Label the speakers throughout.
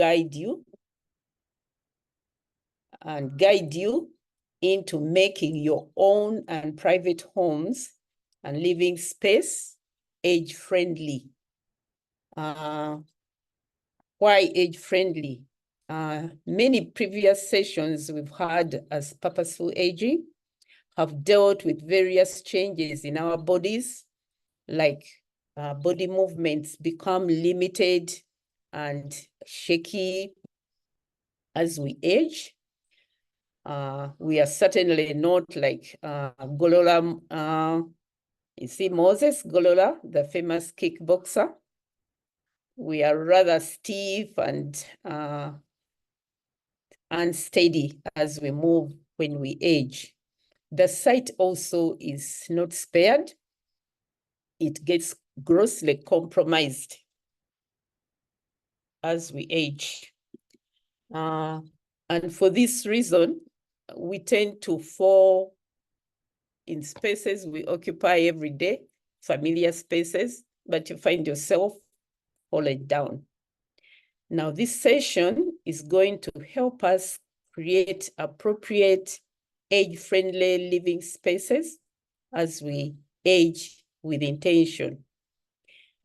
Speaker 1: guide you into making your own and private homes and living space age-friendly. Why age-friendly? Many previous sessions we've had as Purposeful Aging have dealt with various changes in our bodies, like body movements become limited and shaky as we age. We are certainly not like Golola, you see Moses Golola, the famous kickboxer. We are rather stiff and unsteady as we move when we age. The sight also is not spared. It gets grossly compromised as we age. And for this reason, we tend to fall in spaces we occupy every day, familiar spaces, but you find yourself falling down. Now, this session is going to help us create appropriate age-friendly living spaces as we age with intention.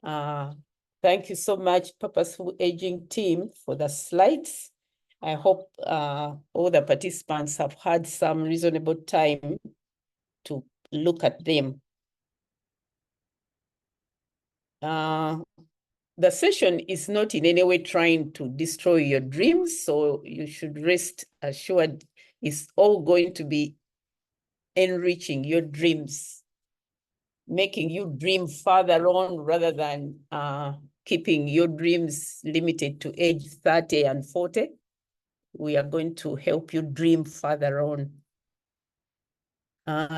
Speaker 1: Thank you so much, Purposeful Aging team, for the slides. I hope all the participants have had some reasonable time to look at them. The session is not in any way trying to destroy your dreams, so you should rest assured it's all going to be enriching your dreams, making you dream further on rather than keeping your dreams limited to age 30 and 40. We are going to help you dream further on.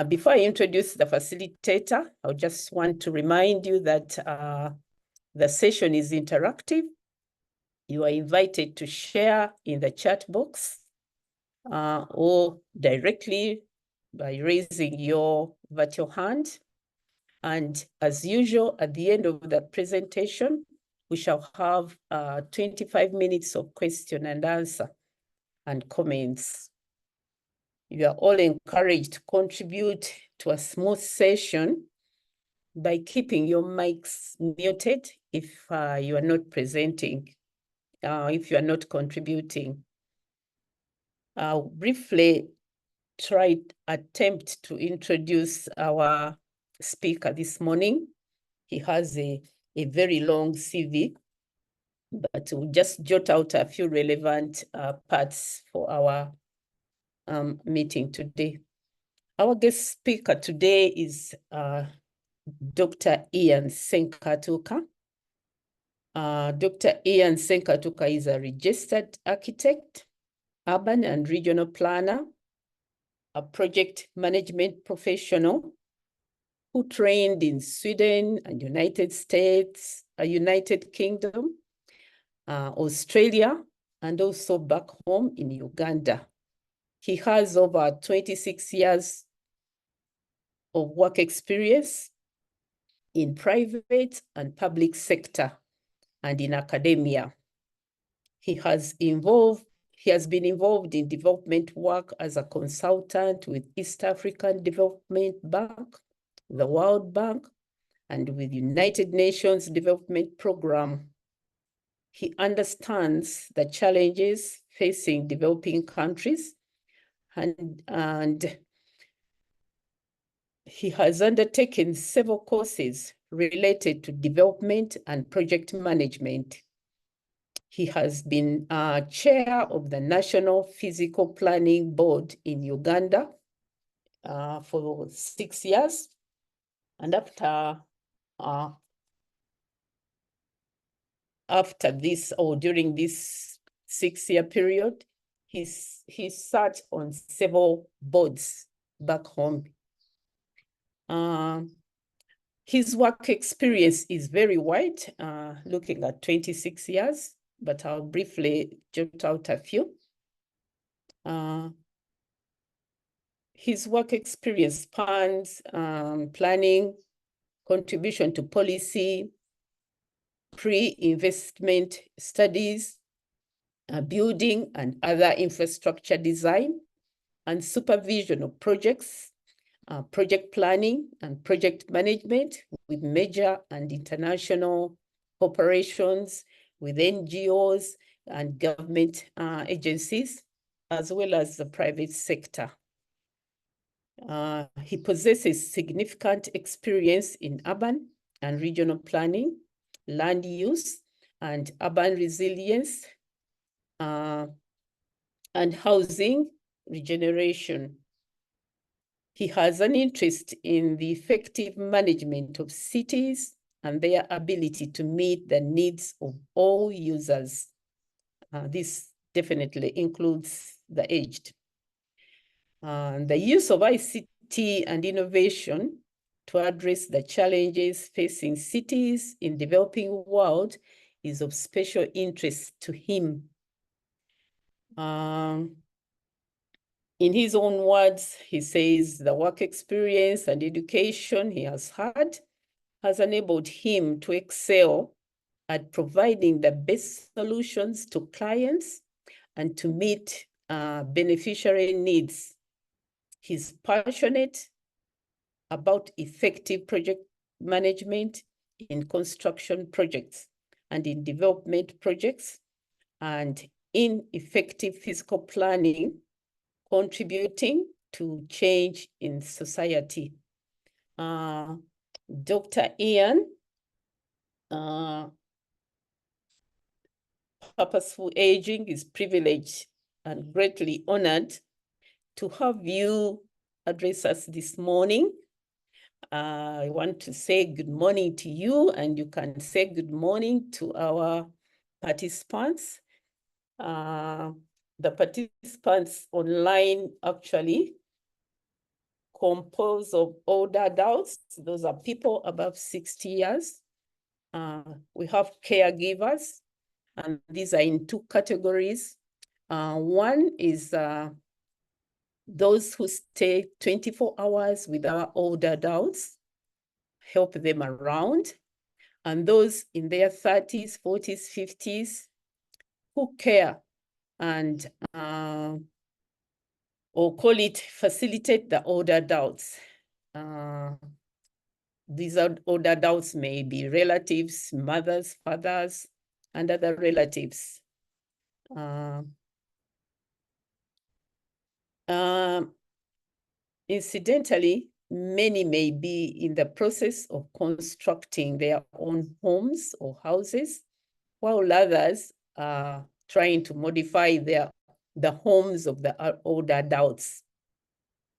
Speaker 1: Before I introduce the facilitator, I just want to remind you that the session is interactive. You are invited to share in the chat box or directly by raising your virtual hand. And as usual, at the end of the presentation, we shall have 25 minutes of question and answer and comments. You are all encouraged to contribute to a smooth session by keeping your mics muted if you are not presenting, if you are not contributing. I'll briefly attempt to introduce our speaker this morning. He has a very long CV, but we'll just jot out a few relevant parts for our meeting today. Our guest speaker today is Dr. Ian Senkatuka. Dr. Ian Senkatuka is a registered architect, urban and regional planner, a project management professional who trained in Sweden and United States, United Kingdom, Australia, and also back home in Uganda. He has over 26 years of work experience in private and public sector and in academia. He has been involved in development work as a consultant with East African Development Bank, the World Bank, and with United Nations Development Program. He understands the challenges facing developing countries, and he has undertaken several courses related to development and project management. He has been chair of the National Physical Planning Board in Uganda for 6 years. And after this, or during this 6-year period, he sat on several boards back home. His work experience is very wide, looking at 26 years, but I'll briefly jot out a few. His work experience spans planning, contribution to policy, pre-investment studies, building and other infrastructure design, and supervision of projects, project planning and project management with major and international corporations, with NGOs and government agencies, as well as the private sector. He possesses significant experience in urban and regional planning, land use, and urban resilience, and housing regeneration. He has an interest in the effective management of cities and their ability to meet the needs of all users. This definitely includes the aged. The use of ICT and innovation to address the challenges facing cities in the developing world is of special interest to him. In his own words, he says the work experience and education he has had has enabled him to excel at providing the best solutions to clients and to meet beneficiary needs. He's passionate about effective project management in construction projects and in development projects, and in effective physical planning, contributing to change in society. Dr. Ian, Purposeful Aging is privileged and greatly honored to have you address us this morning. I want to say good morning to you, and you can say good morning to our participants. The participants online actually composed of older adults. Those are people above 60 years. We have caregivers, and these are in two categories. One is those who stay 24 hours with our older adults, help them around, and those in their 30s, 40s, 50s who care and or call it facilitate the older adults. These older adults may be relatives, mothers, fathers, and other relatives. Incidentally, many may be in the process of constructing their own homes or houses, while others are trying to modify the homes of the older adults.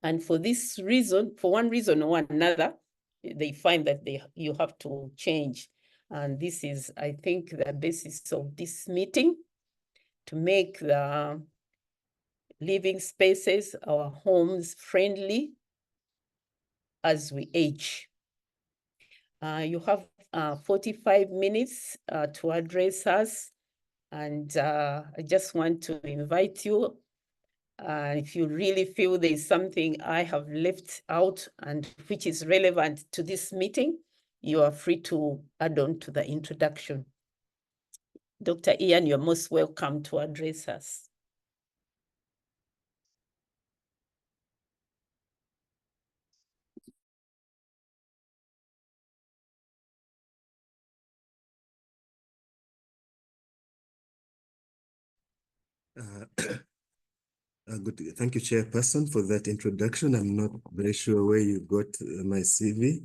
Speaker 1: And for this reason, for one reason or another, they find that you have to change. And this is, I think, the basis of this meeting, to make the living spaces, our homes, friendly as we age. You have 45 minutes to address us. And I just want to invite you, if you really feel there's something I have left out and which is relevant to this meeting, you are free to add on to the introduction. Dr. Ian, you're most welcome to address us.
Speaker 2: Good. Thank you, Chairperson, for that introduction. I'm not very sure where you got my CV,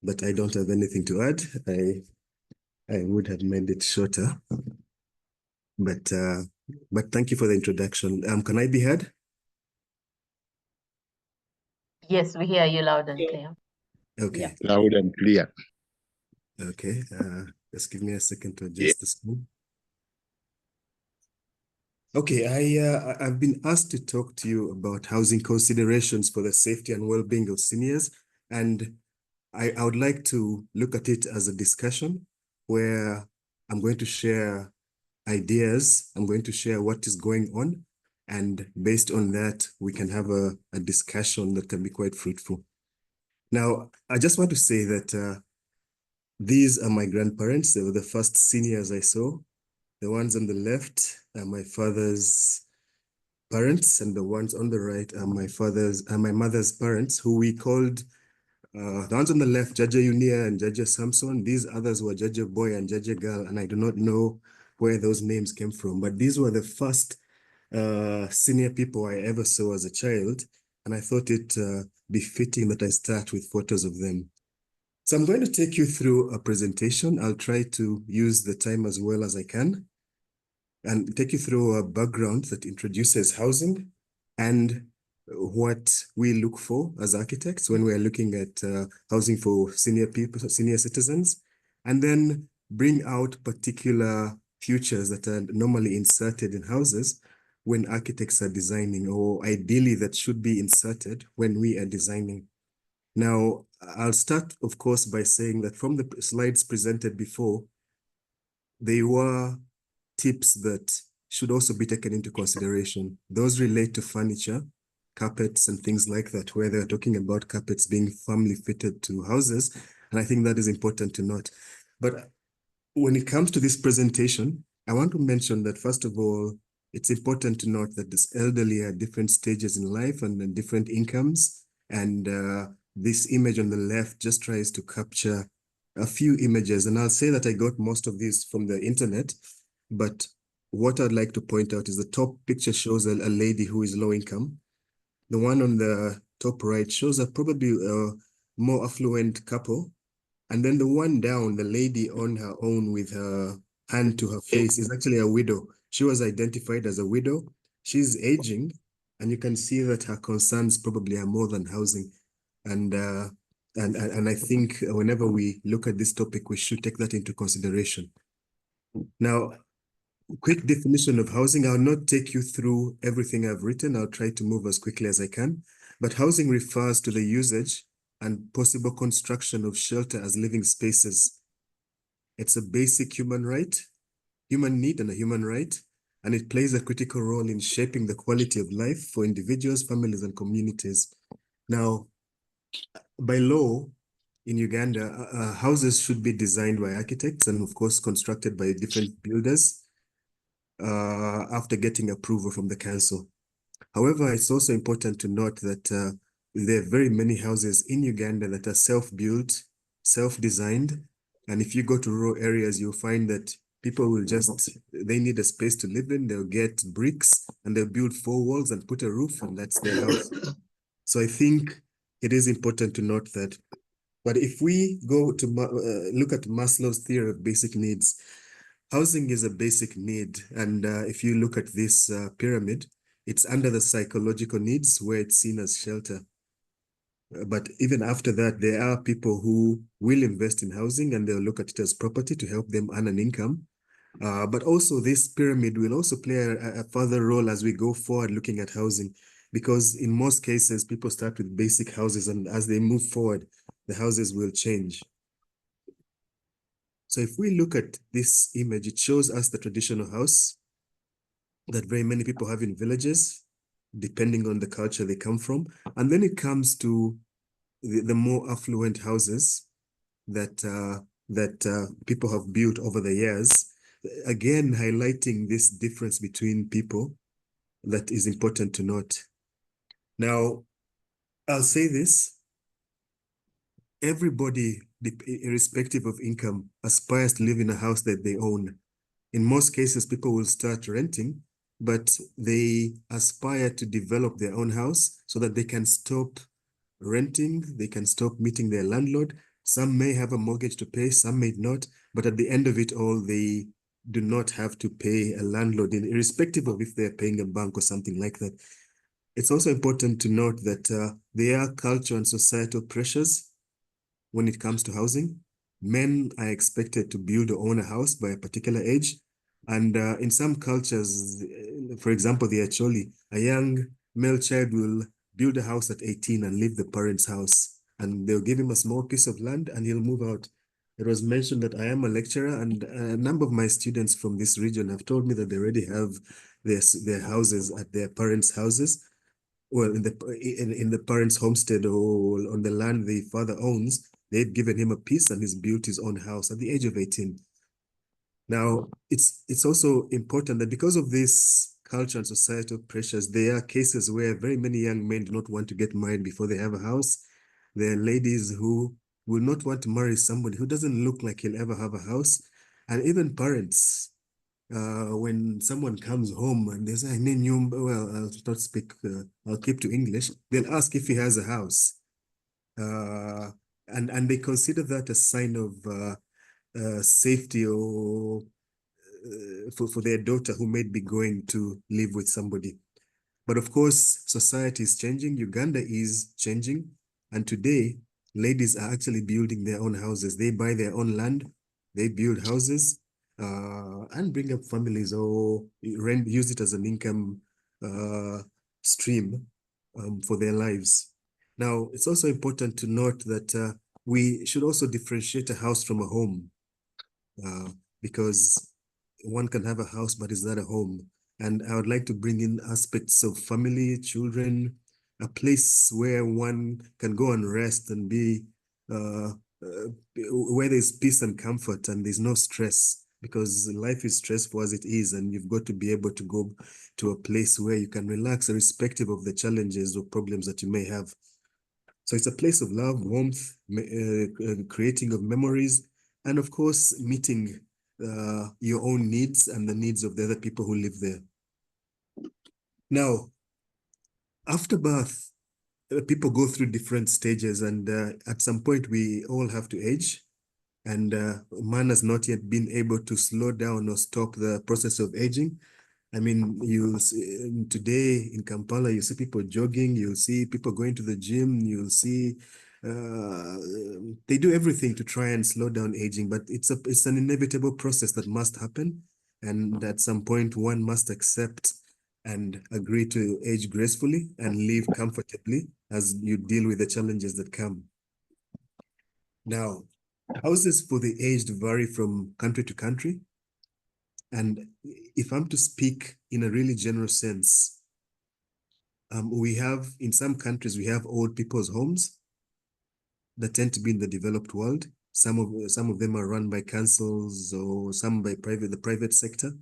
Speaker 2: but I don't have anything to add. I would have made it shorter, but thank you for the introduction. Can I be heard?
Speaker 3: Yes, we hear you loud and clear.
Speaker 2: Okay.
Speaker 4: Yeah. Loud and clear.
Speaker 2: Okay. Just give me a second to adjust the screen. Okay, I've been asked to talk to you about housing considerations for the safety and well-being of seniors, and I would like to look at it as a discussion where I'm going to share ideas, I'm going to share what is going on, and based on that, we can have a discussion that can be quite fruitful. Now, I just want to say that these are my grandparents. They were the first seniors I saw. The ones on the left are my father's parents, and the ones on the right are my mother's parents, who we called the ones on the left, Jaja Unia and Jaja Samson. These others were Jaja Boy and Jaja Girl, and I do not know where those names came from, but these were the first senior people I ever saw as a child, and I thought it befitting that I start with photos of them. So I'm going to take you through a presentation. I'll try to use the time as well as I can and take you through a background that introduces housing and what we look for as architects when we're looking at housing for senior people, senior citizens, and then bring out particular features that are normally inserted in houses when architects are designing, or ideally that should be inserted when we are designing. Now, I'll start, of course, by saying that from the slides presented before, they were tips that should also be taken into consideration. Those relate to furniture, carpets, and things like that, where they're talking about carpets being firmly fitted to houses. And I think that is important to note. But when it comes to this presentation, I want to mention that, first of all, it's important to note that this elderly are different stages in life and different incomes. And this image on the left just tries to capture a few images. And I'll say that I got most of these from the internet, but what I'd like to point out is the top picture shows a lady who is low income. The one on the top right shows probably a more affluent couple. And then the one down, the lady on her own with her hand to her face, is actually a widow. She was identified as a widow. She's aging, and you can see that her concerns probably are more than housing. And I think whenever we look at this topic, we should take that into consideration. Now, quick definition of housing. I'll not take you through everything I've written. I'll try to move as quickly as I can. But housing refers to the usage and possible construction of shelter as living spaces. It's a basic human right, human need and a human right, and it plays a critical role in shaping the quality of life for individuals, families, and communities. Now, by law in Uganda, houses should be designed by architects and, of course, constructed by different builders after getting approval from the council. However, it's also important to note that there are very many houses in Uganda that are self-built, self-designed. And if you go to rural areas, you'll find that people will they need a space to live in, they'll get bricks and they'll build 4 walls and put a roof, and that's their house. So I think it is important to note that. But if we go to look at Maslow's theory of basic needs, housing is a basic need. And if you look at this pyramid, it's under the psychological needs where it's seen as shelter. But even after that, there are people who will invest in housing and they'll look at it as property to help them earn an income. But also this pyramid will also play a further role as we go forward looking at housing, because in most cases, people start with basic houses, and as they move forward, the houses will change. So if we look at this image, it shows us the traditional house that very many people have in villages, depending on the culture they come from. And then it comes to the more affluent houses that people have built over the years, again, highlighting this difference between people that is important to note. Now, I'll say this. Everybody, irrespective of income, aspires to live in a house that they own. In most cases, people will start renting, but they aspire to develop their own house so that they can stop renting, they can stop meeting their landlord. Some may have a mortgage to pay, some may not, but at the end of it all, they do not have to pay a landlord, irrespective of if they're paying a bank or something like that. It's also important to note that there are cultural and societal pressures when it comes to housing. Men are expected to build or own a house by a particular age. And in some cultures, for example, the Acholi, a young male child will build a house at 18 and leave the parents' house. And they'll give him a small piece of land and he'll move out. It was mentioned that I am a lecturer, and a number of my students from this region have told me that they already have their houses at their parents' houses, well, in the parents' homestead or on the land the father owns. They've given him a piece and he's built his own house at the age of 18. Now, it's also important that because of this culture and societal pressures, there are cases where very many young men do not want to get married before they have a house. There are ladies who will not want to marry somebody who doesn't look like he'll ever have a house. And even parents, when someone comes home and they say, well, I'll not speak, I'll keep to English. They'll ask if he has a house. And they consider that a sign of safety or for their daughter who may be going to live with somebody. But of course, society is changing. Uganda is changing. And today, ladies are actually building their own houses. They buy their own land, they build houses, and bring up families or use it as an income stream for their lives. Now, it's also important to note that we should also differentiate a house from a home, because one can have a house, but it's not a home. And I would like to bring in aspects of family, children, a place where one can go and rest and be, where there's peace and comfort and there's no stress, because life is stressful as it is, and you've got to be able to go to a place where you can relax irrespective of the challenges or problems that you may have. So it's a place of love, warmth, creating of memories, and of course, meeting your own needs and the needs of the other people who live there. Now, after birth, people go through different stages, and at some point, we all have to age. And man has not yet been able to slow down or stop the process of aging. I mean, today in Kampala, you see people jogging, you'll see people going to the gym, you'll see they do everything to try and slow down aging, but it's an inevitable process that must happen. And at some point, one must accept and agree to age gracefully and live comfortably as you deal with the challenges that come. Now, houses for the aged vary from country to country. And if I'm to speak in a really general sense, we have, in some countries, we have old people's homes that tend to be in the developed world. Some of them are run by councils or some by the private sector.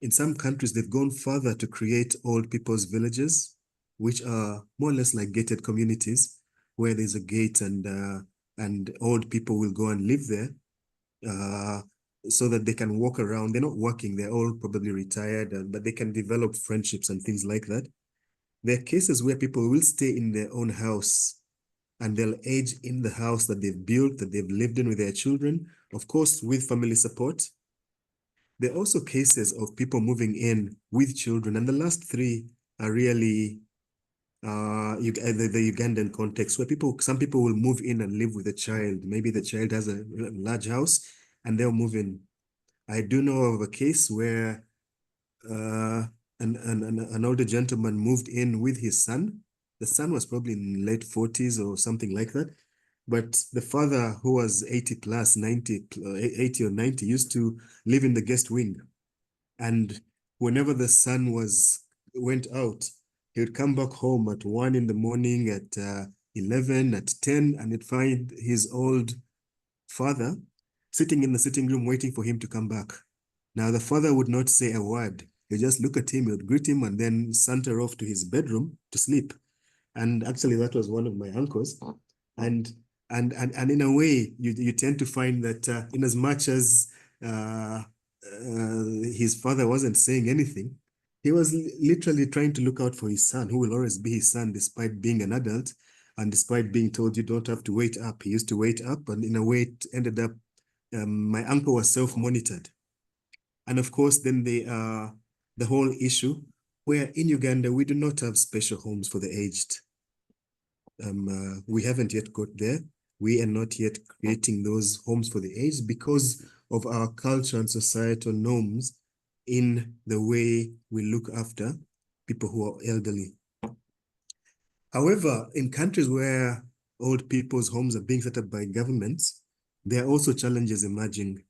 Speaker 2: In some countries, they've gone further to create old people's villages, which are more or less like gated communities, where there's a gate and old people will go and live there, so that they can walk around. They're not working, they're all probably retired, but they can develop friendships and things like that. There are cases where people will stay in their own house and they'll age in the house that they've built, that they've lived in with their children, of course, with family support. There are also cases of people moving in with children. And the last three are really the Ugandan context, where some people will move in and live with a child. Maybe the child has a large house and they'll move in. I do know of a case where an older gentleman moved in with his son. The son was probably in late 40s or something like that. But the father, who was 80 plus, 80 or 90, used to live in the guest wing. And whenever the son went out, he would come back home at 1 in the morning, at 11, at 10, and he'd find his old father sitting in the sitting room waiting for him to come back. Now, the father would not say a word. He'd just look at him, he would greet him, and then saunter off to his bedroom to sleep. And actually, that was one of my uncles. And in a way, you tend to find that in as much as his father wasn't saying anything, he was literally trying to look out for his son, who will always be his son despite being an adult and despite being told you don't have to wait up. He used to wait up, and in a way, it ended up my uncle was self-monitored. And of course, then the whole issue where in Uganda, we do not have special homes for the aged. We haven't yet got there. We are not yet creating those homes for the aged because of our culture and societal norms in the way we look after people who are elderly. However, in countries where old people's homes are being set up by governments, there are also challenges emerging.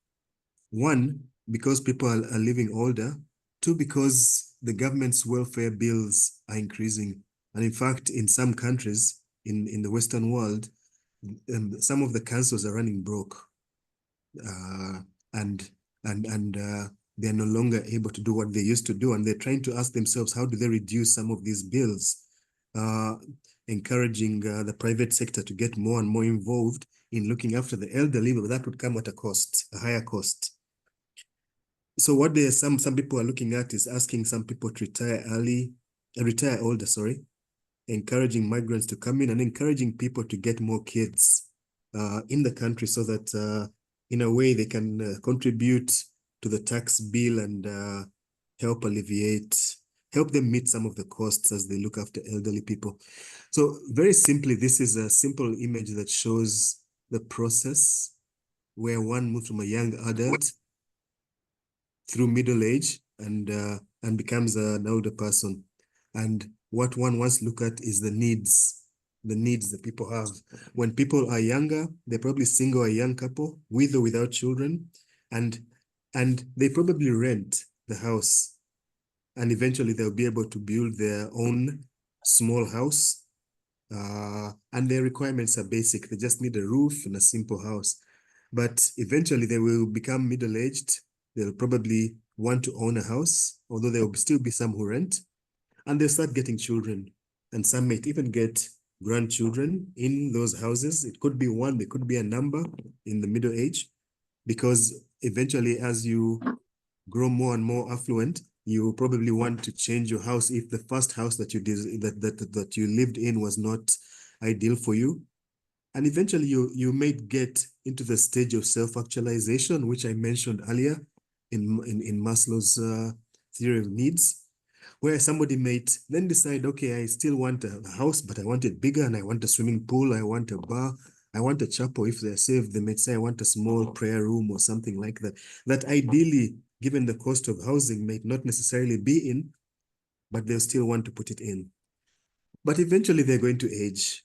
Speaker 2: One, because people are living older. Two, because the government's welfare bills are increasing. And in fact, in some countries in the Western world, some of the councils are running broke. And and they're no longer able to do what they used to do, and they're trying to ask themselves, how do they reduce some of these bills? Encouraging the private sector to get more and more involved in looking after the elderly, but that would come at a cost, a higher cost. So what some people are looking at is asking some people to retire older, encouraging migrants to come in and encouraging people to get more kids in the country so that in a way they can contribute to the tax bill and help them meet some of the costs as they look after elderly people. So very simply, this is a simple image that shows the process where one moves from a young adult through middle age and becomes an older person. And what one wants to look at is the needs that people have. When people are younger, they're probably single or young couple, with or without children, and they probably rent the house. And eventually they'll be able to build their own small house. And their requirements are basic. They just need a roof and a simple house. But eventually they will become middle-aged. They'll probably want to own a house, although there will still be some who rent. And they'll start getting children. And some might even get grandchildren in those houses. It could be one, there could be a number in the middle age, because eventually as you grow more and more affluent, you probably want to change your house if the first house that you did that you lived in was not ideal for you. And eventually you may get into the stage of self-actualization, which I mentioned earlier in Maslow's theory of needs, where somebody might then decide, okay, I still want a house, but I want it bigger, and I want a swimming pool, I want a bar, I want a chapel. If they're saved, they might say, I want a small prayer room or something like that. That ideally, given the cost of housing, might not necessarily be in, but they'll still want to put it in. But eventually they're going to age,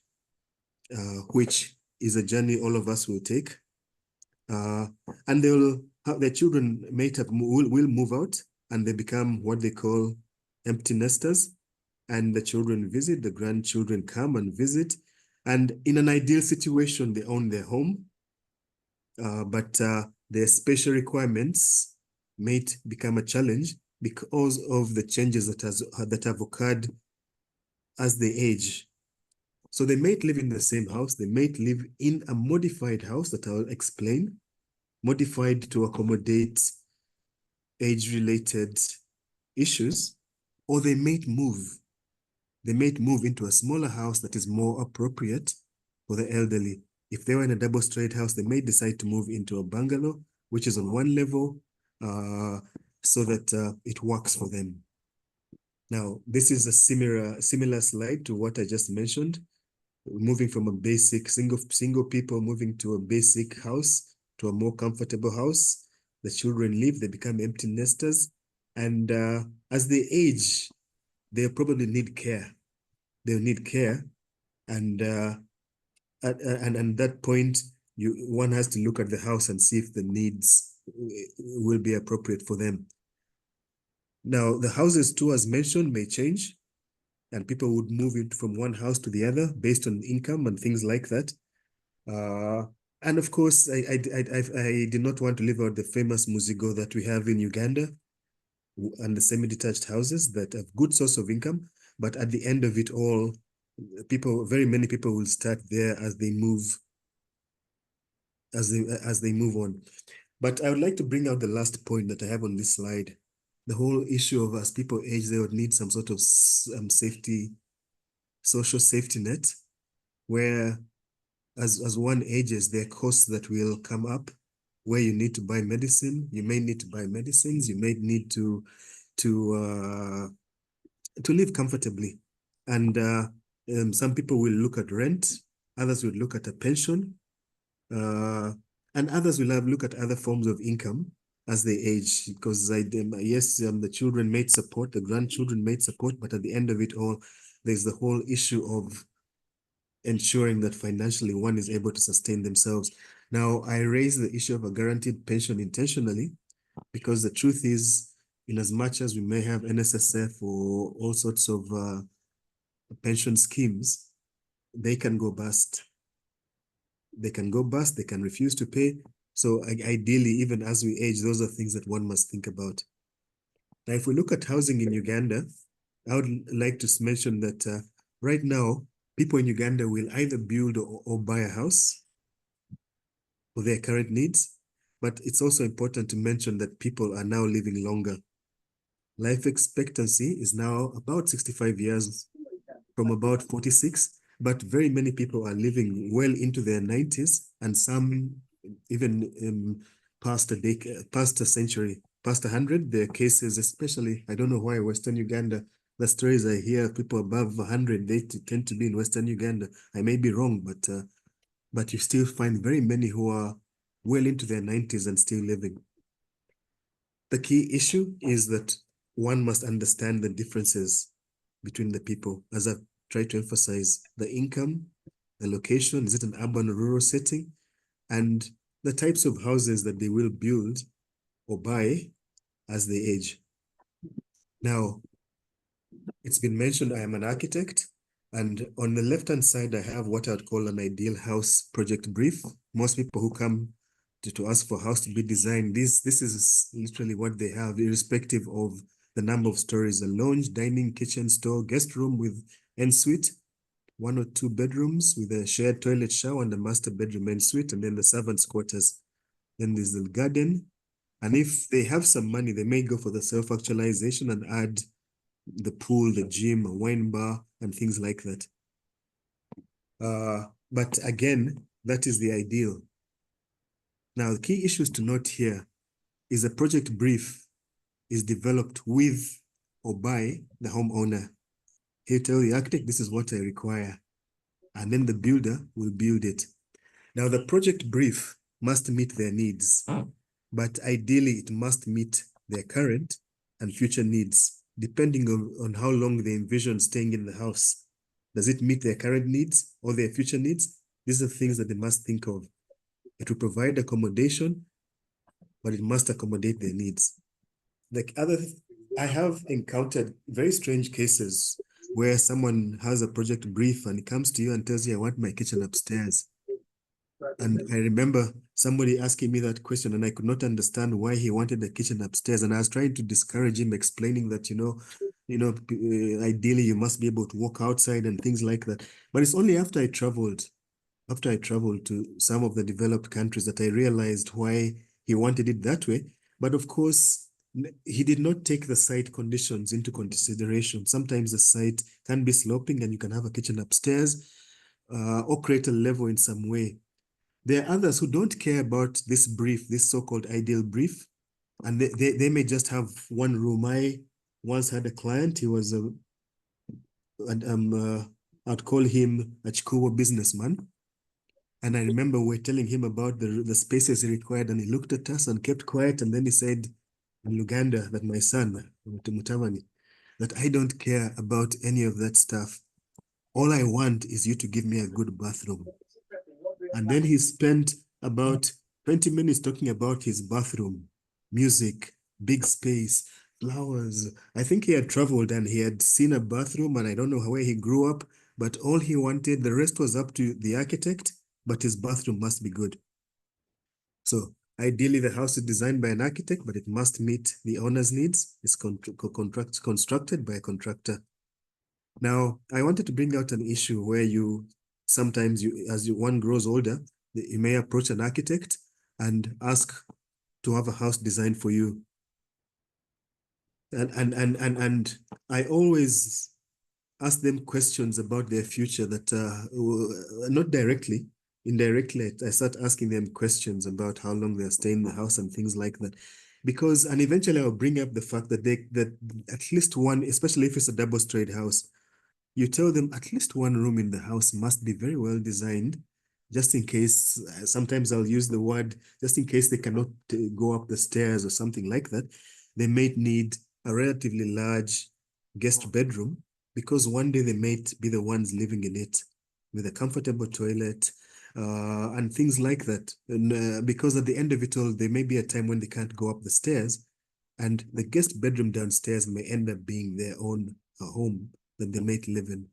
Speaker 2: which is a journey all of us will take. And their children will move out, and they become what they call empty nesters. And the children visit, the grandchildren come and visit. And in an ideal situation, they own their home. But their special requirements might become a challenge because of the changes that have occurred as they age. So they might live in the same house. They might live in a modified house that I'll explain, modified to accommodate age-related issues, or they might move. They might move into a smaller house that is more appropriate for the elderly. If they were in a double-storeyed house, they may decide to move into a bungalow, which is on one level, so that it works for them. Now, this is a similar slide to what I just mentioned, moving from a basic single people moving to a basic house to a more comfortable house. The children leave, they become empty nesters, and as they age, they'll probably need care. They'll need care, and at that point, one has to look at the house and see if the needs will be appropriate for them. Now, the houses too, as mentioned, may change, and people would move from one house to the other based on income and things like that. And of course, I did not want to leave out the famous muzigo that we have in Uganda and the semi-detached houses that have good source of income, but at the end of it all, very many people will start there as they move on. But I would like to bring out the last point that I have on this slide. The whole issue of as people age, they would need some sort of social safety net, where as one ages, there are costs that will come up where you need to buy medicine. You may need to buy medicines. You may need to live comfortably. And some people will look at rent. Others will look at a pension. And others will look at other forms of income as they age, because the children may support, the grandchildren may support, but at the end of it all, there's the whole issue of ensuring that financially one is able to sustain themselves. Now, I raise the issue of a guaranteed pension intentionally, because the truth is, in as much as we may have NSSF or all sorts of pension schemes, they can go bust. They can go bust, they can refuse to pay. So ideally, even as we age, those are things that one must think about. Now, if we look at housing in Uganda, I would like to mention that right now, people in Uganda will either build or buy a house for their current needs. But it's also important to mention that people are now living longer. Life expectancy is now about 65 years from about 46, but very many people are living well into their 90s, and some even past a decade, past a century, past 100. There are cases, especially, I don't know why Western Uganda, the stories I hear, people above 100, they tend to be in Western Uganda. I may be wrong, but you still find very many who are well into their 90s and still living. The key issue is that one must understand the differences between the people. As I've tried to emphasize, the income, the location, is it an urban or rural setting, and the types of houses that they will build or buy as they age. Now, it's been mentioned I am an architect, and on the left-hand side, I have what I'd call an ideal house project brief. Most people who come to ask for a house to be designed, this is literally what they have, irrespective of the number of stories: a lounge, dining, kitchen, store, guest room with ensuite, 1 or 2 bedrooms with a shared toilet, shower, and a master bedroom ensuite, and then the servants' quarters. Then there's the garden. And if they have some money, they may go for the self-actualization and add the pool, the gym, a wine bar, and things like that. But again, that is the ideal. Now, the key issues to note here is a project brief is developed with or by the homeowner. He'll tell the architect, this is what I require. And then the builder will build it. Now, the project brief must meet their needs, but ideally it must meet their current and future needs, depending on how long they envision staying in the house. Does it meet their current needs or their future needs? These are things that they must think of. It will provide accommodation, but it must accommodate their needs. I have encountered very strange cases where someone has a project brief and he comes to you and tells you, I want my kitchen upstairs. And I remember somebody asking me that question, and I could not understand why he wanted the kitchen upstairs. And I was trying to discourage him, explaining that, ideally you must be able to walk outside and things like that. But it's only after I traveled to some of the developed countries that I realized why he wanted it that way. But of course, he did not take the site conditions into consideration. Sometimes the site can be sloping and you can have a kitchen upstairs, or create a level in some way. There are others who don't care about this brief, this so-called ideal brief, and they may just have one room. I once had a client, he was I'd call him a Chikuwa businessman. And I remember we're telling him about the spaces he required, and he looked at us and kept quiet. And then he said in Luganda that my son, Mutavani, that I don't care about any of that stuff. All I want is you to give me a good bathroom. And then he spent about 20 minutes talking about his bathroom, music, big space, flowers. I think he had traveled and he had seen a bathroom, and I don't know where he grew up, but all he wanted, the rest was up to the architect, but his bathroom must be good. So ideally the house is designed by an architect, but it must meet the owner's needs. It's constructed by a contractor. Now, I wanted to bring out an issue where sometimes as one grows older, you may approach an architect and ask to have a house designed for you. And I always ask them questions about their future that not directly, indirectly, I start asking them questions about how long they're staying in the house and things like that. And eventually I'll bring up the fact that that at least one, especially if it's a double-storeyed house, you tell them at least one room in the house must be very well designed, just in case, sometimes I'll use the word, just in case they cannot go up the stairs or something like that, they may need a relatively large guest bedroom, because one day they might be the ones living in it with a comfortable toilet, and things like that. And because at the end of it all, there may be a time when they can't go up the stairs, and the guest bedroom downstairs may end up being their own home that they might live in.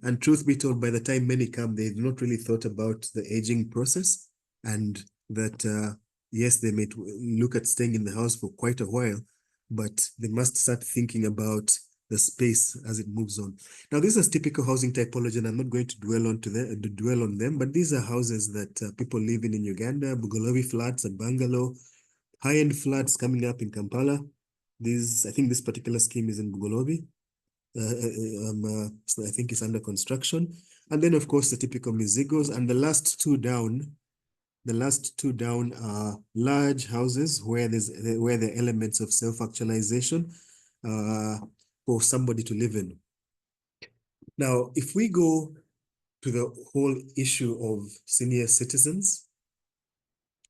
Speaker 2: And truth be told, by the time many come, they've not really thought about the aging process. And that yes, they may look at staying in the house for quite a while, but they must start thinking about the space as it moves on. Now, these are typical housing typology, and I'm not going to dwell on them, but these are houses that people live in Uganda, Bugolobi flats at Bangalore, high-end flats coming up in Kampala. I think this particular scheme is in Bugolobi. So I think it's under construction. And then, of course, the typical Mizigos. And the last two down are large houses where there are elements of self-actualization for somebody to live in. Now, if we go to the whole issue of senior citizens,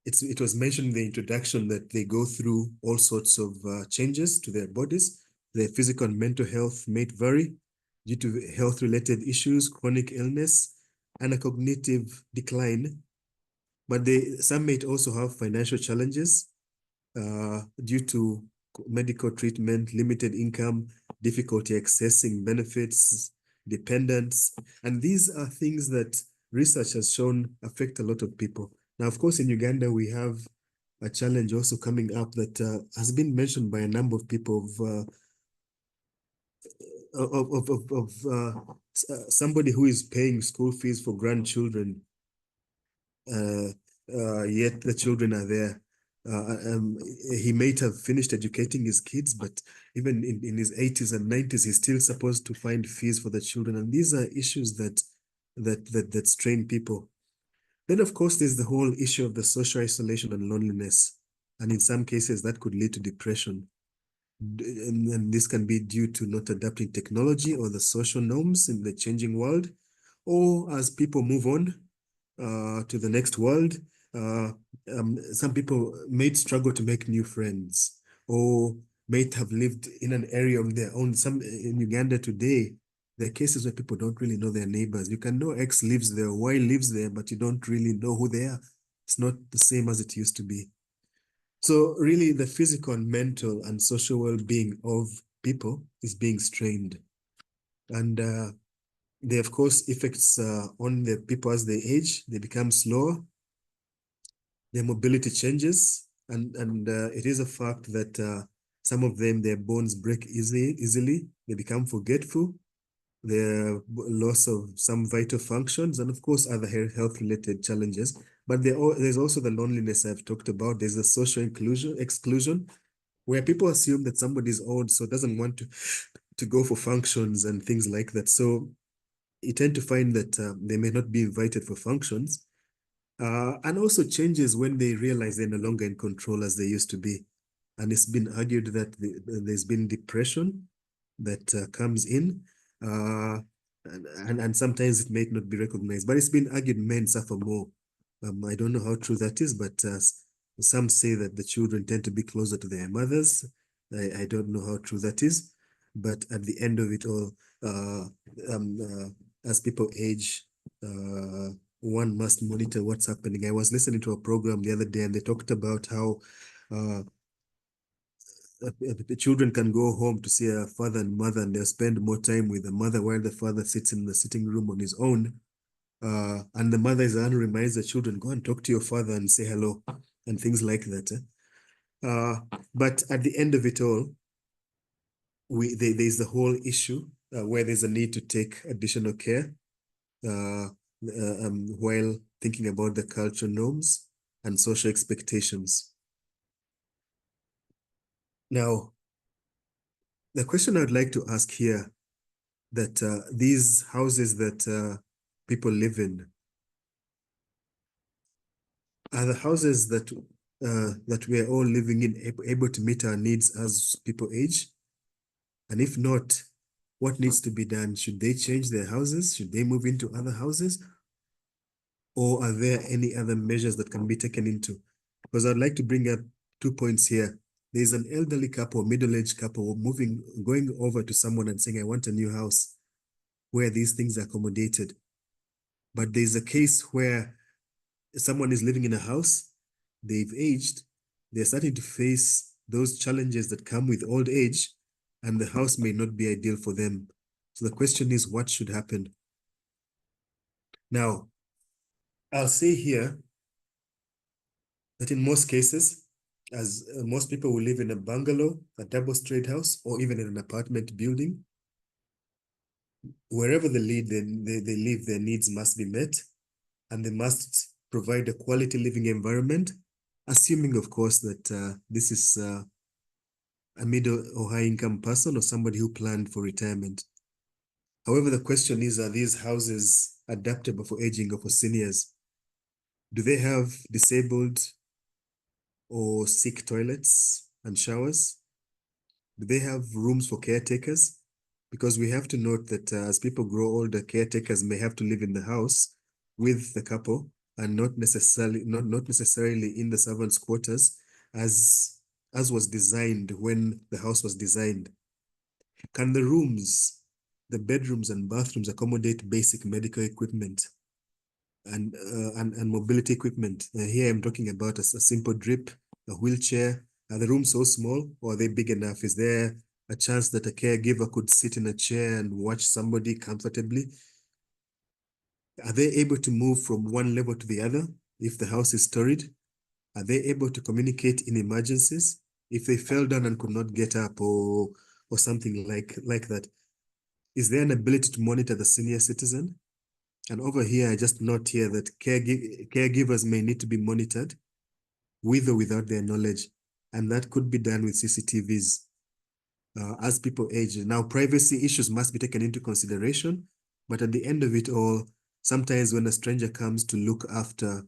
Speaker 2: it was mentioned in the introduction that they go through all sorts of changes to their bodies. Their physical and mental health may vary due to health-related issues, chronic illness, and a cognitive decline. But some may also have financial challenges due to medical treatment, limited income, difficulty accessing benefits, dependence. And these are things that research has shown affect a lot of people. Now, of course, in Uganda, we have a challenge also coming up that has been mentioned by a number of people of somebody who is paying school fees for grandchildren, yet the children are there. He might have finished educating his kids, but even in his 80s and 90s, he's still supposed to find fees for the children. And these are issues that strain people. Then, of course, there's the whole issue of the social isolation and loneliness. And in some cases, that could lead to depression. And this can be due to not adapting technology or the social norms in the changing world, or as people move on to the next world, some people may struggle to make new friends, or may have lived in an area of their own. Some in Uganda today, there are cases where people don't really know their neighbors. You can know X lives there, Y lives there, but you don't really know who they are. It's not the same as it used to be. So really, the physical and mental and social well-being of people is being strained. And there, of course, effects on the people as they age. They become slower. Their mobility changes. And it is a fact that some of them, their bones break easily. They become forgetful. Their loss of some vital functions, and of course, other health-related challenges. But there's also the loneliness I've talked about. There's the social exclusion, where people assume that somebody's old, so doesn't want to go for functions and things like that. So you tend to find that they may not be invited for functions. And also changes when they realize they're no longer in control as they used to be. And it's been argued that there's been depression that comes in, and sometimes it may not be recognized, but it's been argued men suffer more. I don't know how true that is, but some say that the children tend to be closer to their mothers. I don't know how true that is, but at the end of it all, as people age, one must monitor what's happening. I was listening to a program the other day, and they talked about how the children can go home to see a father and mother, and they'll spend more time with the mother while the father sits in the sitting room on his own. And the mother is the one who reminds the children, go and talk to your father and say hello, and things like that. But at the end of it all, there's the whole issue where there's a need to take additional care while thinking about the cultural norms and social expectations. Now, the question I'd like to ask here, that these houses that people live in, are the houses that we are all living in able to meet our needs as people age? And if not, what needs to be done? Should they change their houses? Should they move into other houses? Or are there any other measures that can be taken into? Because I'd like to bring up 2 points here. There's an elderly couple, middle-aged couple going over to someone and saying, I want a new house where these things are accommodated. But there's a case where someone is living in a house, they've aged, they're starting to face those challenges that come with old age, and the house may not be ideal for them. So the question is, what should happen? Now, I'll say here that in most cases, as most people will live in a bungalow, a double-straight house, or even in an apartment building, wherever they live, they live, their needs must be met, and they must provide a quality living environment, assuming, of course, that this is a middle or high-income person or somebody who planned for retirement. However, the question is, are these houses adaptable for aging or for seniors? Do they have disabled or sick toilets and showers? Do they have rooms for caretakers? Because we have to note that as people grow older, caretakers may have to live in the house with the couple and not necessarily in the servants' quarters as was designed when the house was designed. Can the rooms, the bedrooms and bathrooms accommodate basic medical equipment and mobility equipment? Here I'm talking about a simple drip, a wheelchair. Are the rooms so small, or are they big enough? Is there a chance that a caregiver could sit in a chair and watch somebody comfortably? Are they able to move from one level to the other if the house is storied? Are they able to communicate in emergencies if they fell down and could not get up or something like that? Is there an ability to monitor the senior citizen? And over here, I just note here that caregivers may need to be monitored with or without their knowledge. And that could be done with CCTVs as people age. Now, privacy issues must be taken into consideration. But at the end of it all, sometimes when a stranger comes to look after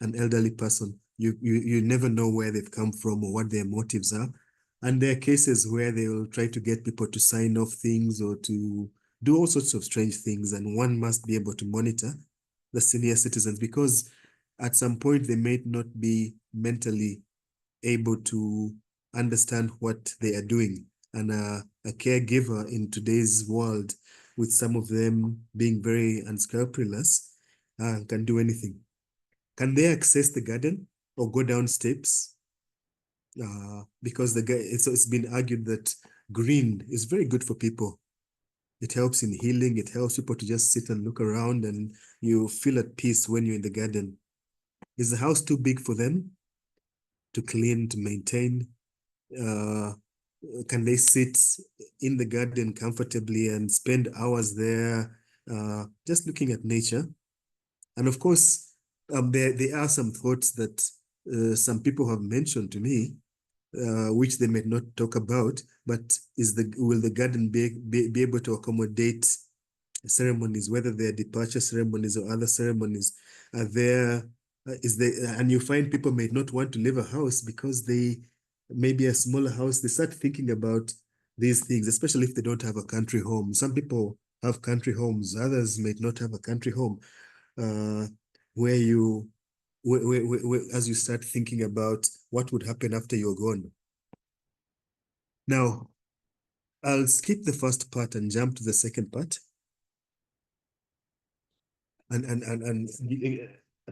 Speaker 2: an elderly person, you never know where they've come from or what their motives are. And there are cases where they will try to get people to sign off things or to do all sorts of strange things. And one must be able to monitor the senior citizens, because at some point they may not be mentally able to understand what they are doing. And a caregiver in today's world, with some of them being very unscrupulous, can do anything. Can they access the garden or go down steps? Because it's been argued that green is very good for people. It helps in healing. It helps people to just sit and look around, and you feel at peace when you're in the garden. Is the house too big for them to clean, to maintain? Can they sit in the garden comfortably and spend hours there just looking at nature? And of course, there are some thoughts that some people have mentioned to me, which they may not talk about, but will the garden be able to accommodate ceremonies, whether they're departure ceremonies or other ceremonies? Are there, and you find people may not want to leave a house because they maybe a smaller house. They start thinking about these things, especially if they don't have a country home. Some people have country homes, others may not have a country home, where as you start thinking about what would happen after you're gone. Now, I'll skip the first part and jump to the second part. And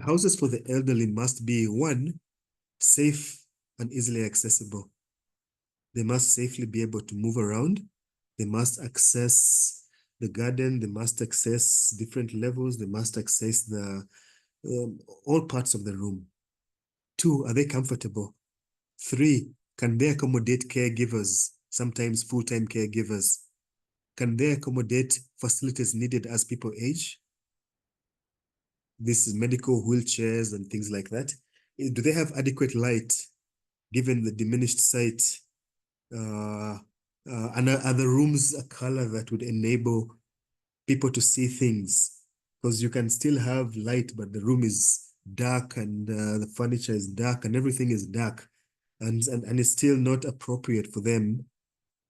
Speaker 2: houses for the elderly must be, one, safe and easily accessible. They must safely be able to move around. They must access the garden. They must access different levels. They must access the all parts of the room. Two, are they comfortable? Three, can they accommodate caregivers, sometimes full-time caregivers? Can they accommodate facilities needed as people age? This is medical wheelchairs and things like that. Do they have adequate light, given the diminished sight? And are the rooms a color that would enable people to see things? Because you can still have light, but the room is dark and the furniture is dark and everything is dark. And it's still not appropriate for them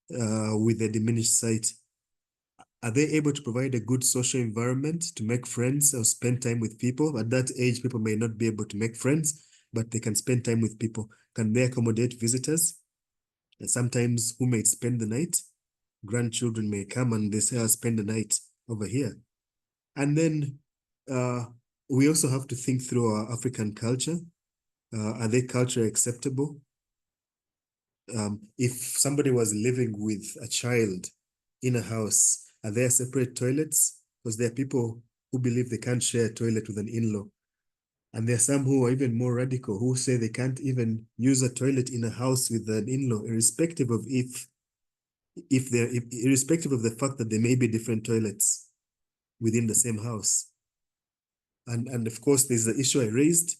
Speaker 2: with their diminished sight. Are they able to provide a good social environment to make friends or spend time with people? At that age, people may not be able to make friends, but they can spend time with people. Can they accommodate visitors? And sometimes who may spend the night? Grandchildren may come and they say, I'll spend the night over here. And then we also have to think through our African culture. Are they culturally acceptable? If somebody was living with a child in a house, are there separate toilets? Because there are people who believe they can't share a toilet with an in-law. And there are some who are even more radical, who say they can't even use a toilet in a house with an in-law, irrespective of irrespective of the fact that there may be different toilets within the same house. And of course, there's the issue I raised.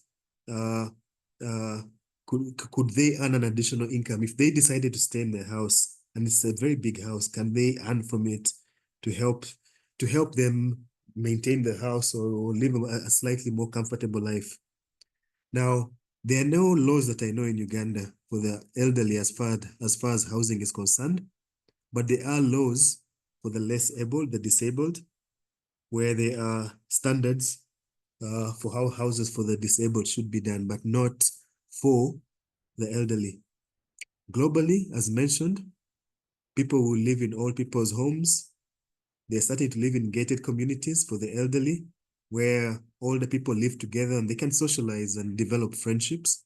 Speaker 2: Could they earn an additional income if they decided to stay in their house and it's a very big house? Can they earn from it to help them maintain the house or live a slightly more comfortable life? Now, there are no laws that I know in Uganda for the elderly as far as housing is concerned, but there are laws for the less able, the disabled, where there are standards for how houses for the disabled should be done, but not for the elderly. Globally, as mentioned, people will live in old people's homes. They're starting to live in gated communities for the elderly, where older people live together and they can socialize and develop friendships.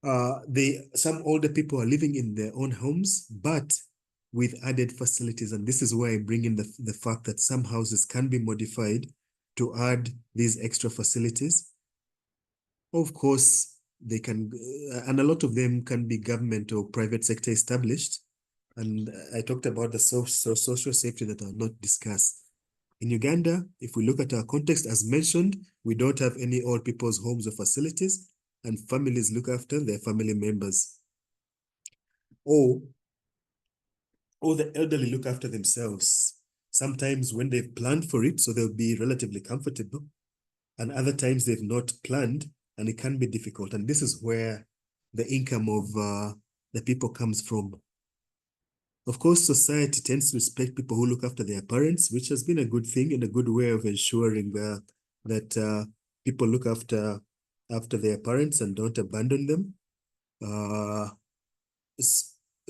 Speaker 2: Some older people are living in their own homes, but with added facilities. And this is where I bring in the fact that some houses can be modified to add these extra facilities. Of course, they can, and a lot of them can be government or private sector established. And I talked about the social safety that I'll not discuss. In Uganda, if we look at our context, as mentioned, we don't have any old people's homes or facilities, and families look after their family members. Or the elderly look after themselves. Sometimes when they've planned for it, so they'll be relatively comfortable. And other times they've not planned, and it can be difficult. And this is where the income of the people comes from. Of course, society tends to respect people who look after their parents, which has been a good thing and a good way of ensuring that people look after their parents and don't abandon them.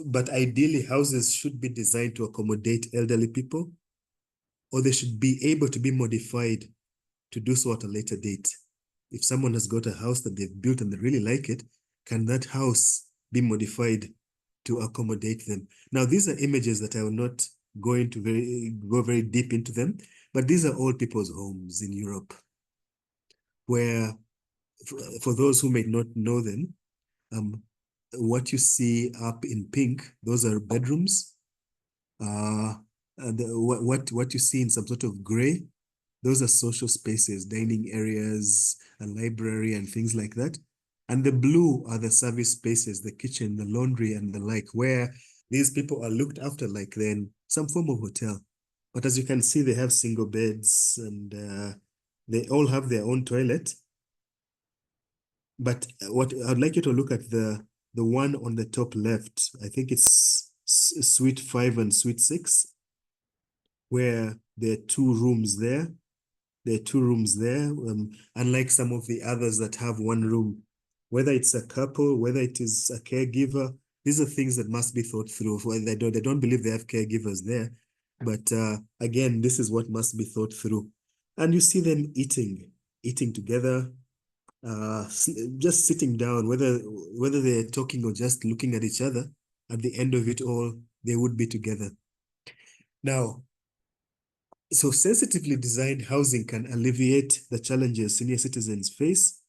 Speaker 2: But ideally, houses should be designed to accommodate elderly people, or they should be able to be modified to do so at a later date. If someone has got a house that they've built and they really like it, can that house be modified to accommodate them? Now, these are images that I will not go very deep into them, but these are old people's homes in Europe, where, for those who may not know them, what you see up in pink, those are bedrooms. What you see in some sort of gray, those are social spaces, dining areas, a library, and things like that. And the blue are the service spaces, the kitchen, the laundry, and the like, where these people are looked after like they're in some form of hotel. But as you can see, they have single beds and they all have their own toilet. But what I'd like you to look at the one on the top left. I think it's Suite 5 and Suite 6, where there are 2 rooms there. There are 2 rooms there, unlike some of the others that have 1 room. Whether it's a couple, whether it is a caregiver, these are things that must be thought through. They don't believe they have caregivers there. But again, this is what must be thought through. And you see them eating together, just sitting down, whether they're talking or just looking at each other. At the end of it all, they would be together. Now, so sensitively designed housing can alleviate the challenges senior citizens face,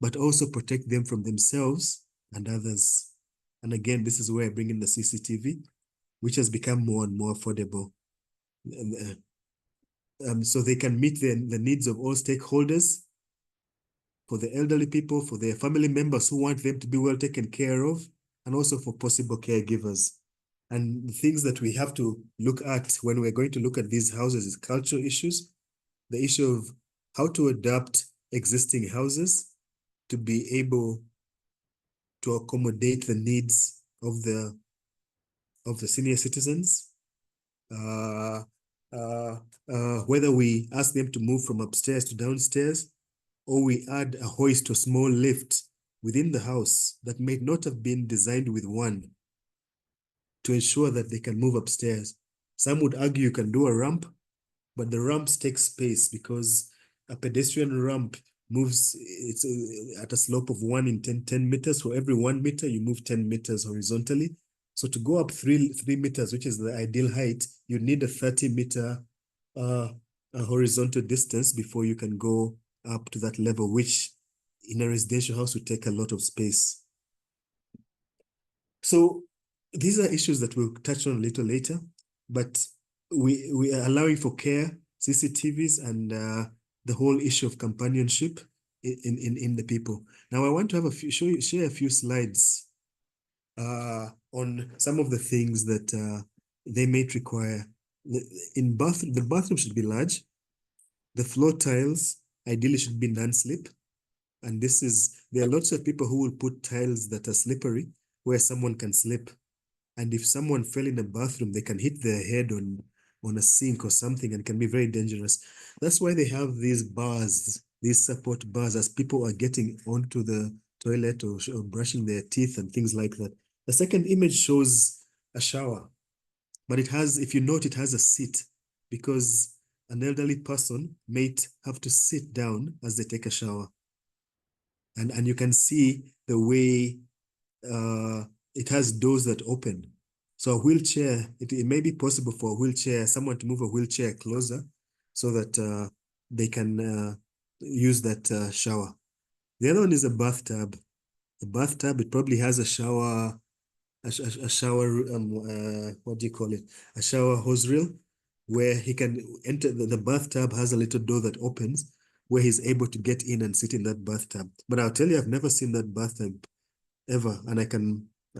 Speaker 2: but also protect them from themselves and others. And again, this is where I bring in the CCTV, which has become more and more affordable. So they can meet the needs of all stakeholders, for the elderly people, for their family members who want them to be well taken care of, and also for possible caregivers. And the things that we have to look at when we're going to look at these houses is cultural issues, the issue of how to adapt existing houses to be able to accommodate the needs of the senior citizens, whether we ask them to move from upstairs to downstairs, or we add a hoist or small lift within the house that may not have been designed with one to ensure that they can move upstairs. Some would argue you can do a ramp, but the ramps take space because a pedestrian ramp moves, it's at a slope of 1 in 10 meters. For every 1 meter, you move 10 meters horizontally. So to go up 3 meters, which is the ideal height, you need a 30-meter horizontal distance before you can go up to that level, which in a residential house would take a lot of space. So these are issues that we'll touch on a little later, but we are allowing for care, CCTVs, and the whole issue of companionship in the people. Now I want to have a few share a few slides on some of the things that they may require. The bathroom should be large. The floor tiles ideally should be non-slip. And there are lots of people who will put tiles that are slippery where someone can slip. And if someone fell in a bathroom, they can hit their head on a sink or something and can be very dangerous. That's why they have these bars, these support bars, as people are getting onto the toilet or brushing their teeth and things like that. The second image shows a shower, but it has, if you note, it has a seat because an elderly person may have to sit down as they take a shower. And you can see the way it has doors that open. So a wheelchair, it may be possible for a wheelchair, someone to move a wheelchair closer so that they can use that shower. The other one is a bathtub. A bathtub, it probably has a shower, a shower, what do you call it? A shower hose reel where he can enter. The bathtub has a little door that opens where he's able to get in and sit in that bathtub. But I'll tell you, I've never seen that bathtub ever. And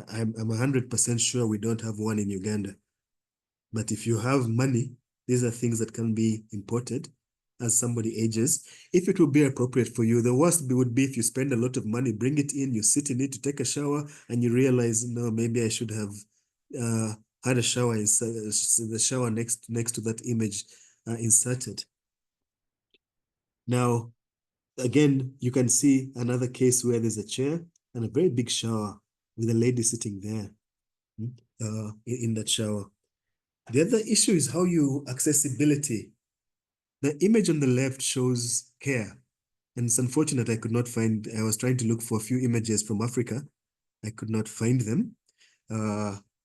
Speaker 2: I'm 100% sure we don't have one in Uganda. But if you have money, these are things that can be imported as somebody ages. If it will be appropriate for you, the worst would be if you spend a lot of money, bring it in, you sit in it to take a shower, and you realize, no, maybe I should have had a shower, the shower next to that image inserted. Now, again, you can see another case where there's a chair and a very big shower with a lady sitting there in that shower. The other issue is accessibility. The image on the left shows care. And it's unfortunate I could not find, I was trying to look for a few images from Africa. I could not find them.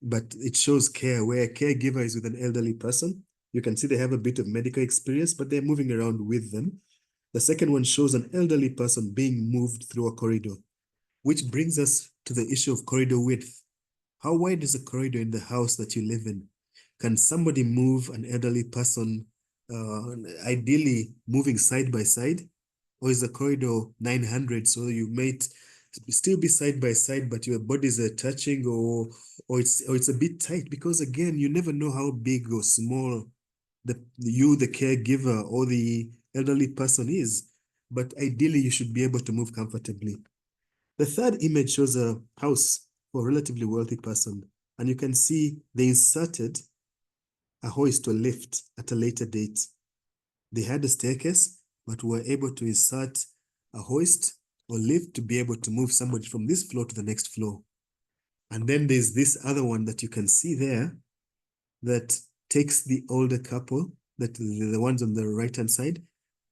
Speaker 2: But it shows care, where a caregiver is with an elderly person. You can see they have a bit of medical experience, but they're moving around with them. The second one shows an elderly person being moved through a corridor, which brings us to the issue of corridor width. How wide is the corridor in the house that you live in? Can somebody move an elderly person, ideally moving side by side? Or is the corridor 900, so you might still be side by side, but your bodies are touching, or it's a bit tight? Because again, you never know how big or small the caregiver or the elderly person is. But ideally, you should be able to move comfortably. The third image shows a house for a relatively wealthy person. And you can see they inserted a hoist or lift at a later date. They had a staircase, but were able to insert a hoist or lift to be able to move somebody from this floor to the next floor. And then there's this other one that you can see there that takes the older couple, that the ones on the right-hand side.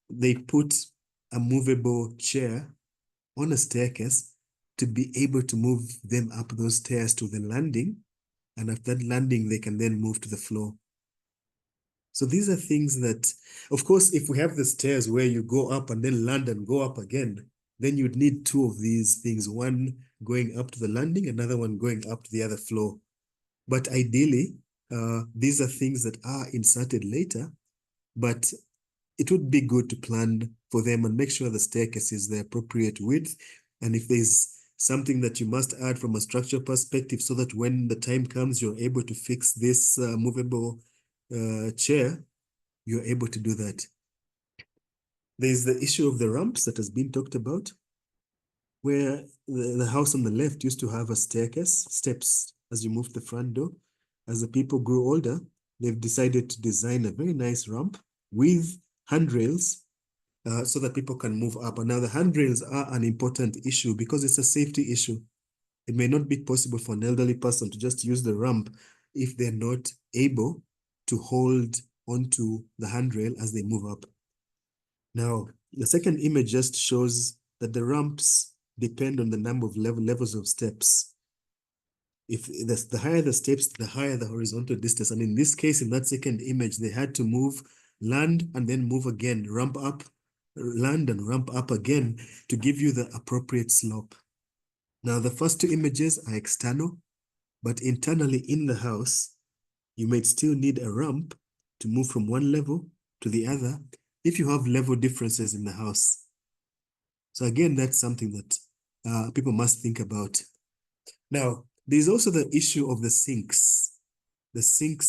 Speaker 2: They put a movable chair on a staircase to be able to move them up those stairs to the landing. And at that landing, they can then move to the floor. So these are things that, of course, if we have the stairs where you go up and then land and go up again, then you'd need two of these things, one going up to the landing, another one going up to the other floor. But ideally, these are things that are inserted later, but it would be good to plan for them and make sure the staircase is the appropriate width. And if there's something that you must add from a structural perspective so that when the time comes, you're able to fix this movable chair, you're able to do that. There's the issue of the ramps that has been talked about, where the house on the left used to have a staircase, steps as you move the front door. As the people grew older, they've decided to design a very nice ramp with handrails so that people can move up. And now the handrails are an important issue because it's a safety issue. It may not be possible for an elderly person to just use the ramp if they're not able to hold onto the handrail as they move up. Now, the second image just shows that the ramps depend on the number of levels of steps. If the higher the steps, the higher the horizontal distance. And in this case, in that second image, they had to move, land, and then move again, ramp up land and ramp up again to give you the appropriate slope. Now, the first two images are external, but internally in the house, you might still need a ramp to move from one level to the other if you have level differences in the house. So again, that's something that people must think about. Now, there's also the issue of the sinks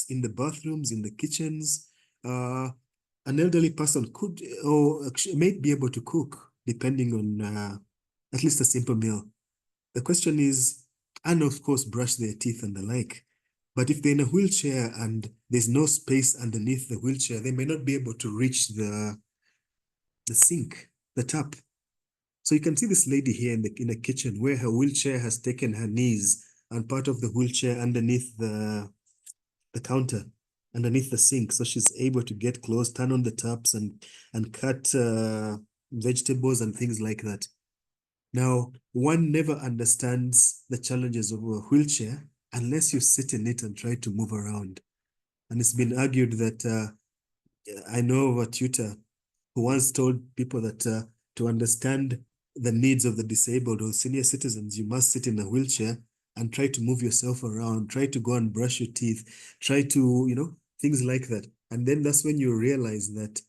Speaker 2: in the bathrooms, in the kitchens. An elderly person could or may be able to cook, depending on at least a simple meal. The question is, and of course, brush their teeth and the like. But if they're in a wheelchair and there's no space underneath the wheelchair, they may not be able to reach the sink, the tap. So you can see this lady here in the kitchen where her wheelchair has taken her knees and part of the wheelchair underneath the counter, underneath the sink. So she's able to get close, turn on the taps and cut vegetables and things like that. Now, one never understands the challenges of a wheelchair unless you sit in it and try to move around. And it's been argued that I know of a tutor who once told people that to understand the needs of the disabled or senior citizens, you must sit in a wheelchair and try to move yourself around, try to go and brush your teeth, try to, things like that. And then that's when you realize that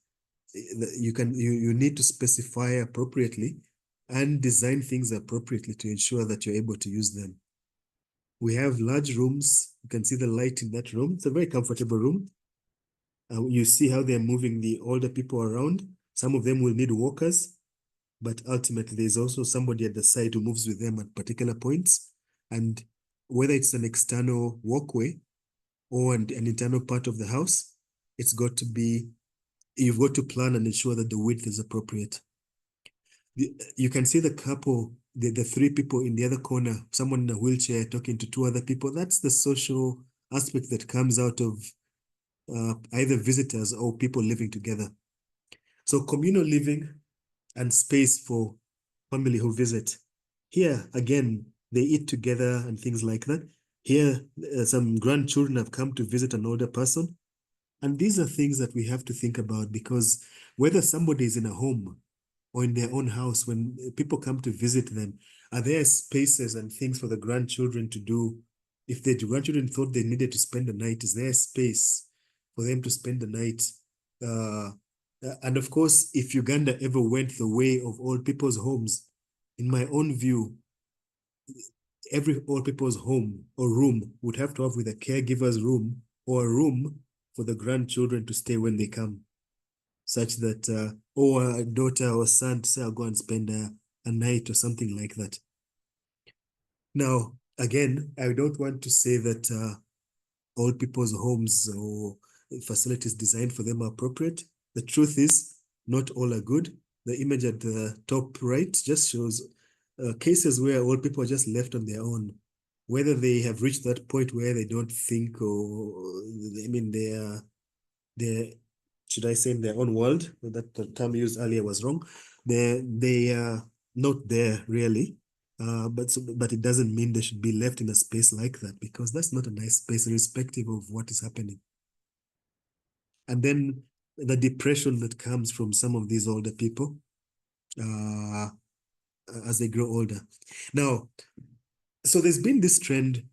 Speaker 2: you need to specify appropriately and design things appropriately to ensure that you're able to use them. We have large rooms. You can see the light in that room. It's a very comfortable room. You see how they're moving the older people around. Some of them will need walkers, but ultimately there's also somebody at the side who moves with them at particular points. And whether it's an external walkway or an internal part of the house, you've got to plan and ensure that the width is appropriate. You can see the couple, the three people in the other corner, someone in a wheelchair talking to two other people. That's the social aspect that comes out of either visitors or people living together. So communal living and space for family who visit. Here, again, they eat together and things like that. Here, some grandchildren have come to visit an older person. And these are things that we have to think about, because whether somebody is in a home or in their own house, when people come to visit them, are there spaces and things for the grandchildren to do? If the grandchildren thought they needed to spend the night, is there a space for them to spend the night? And of course, if Uganda ever went the way of old people's homes, in my own view, every old people's home or room would have to have with a caregiver's room or a room for the grandchildren to stay when they come, such that, or a daughter or son to say, I'll go and spend a night or something like that. Now, again, I don't want to say that old people's homes or facilities designed for them are appropriate. The truth is, not all are good. The image at the top right just shows cases where old people are just left on their own, whether they have reached that point where they don't think, or they're, should I say, in their own world. That the term used earlier was wrong. They are not there really, but it doesn't mean they should be left in a space like that, because that's not a nice space, irrespective of what is happening. And then the depression that comes from some of these older people as they grow older. Now, so there's been this trend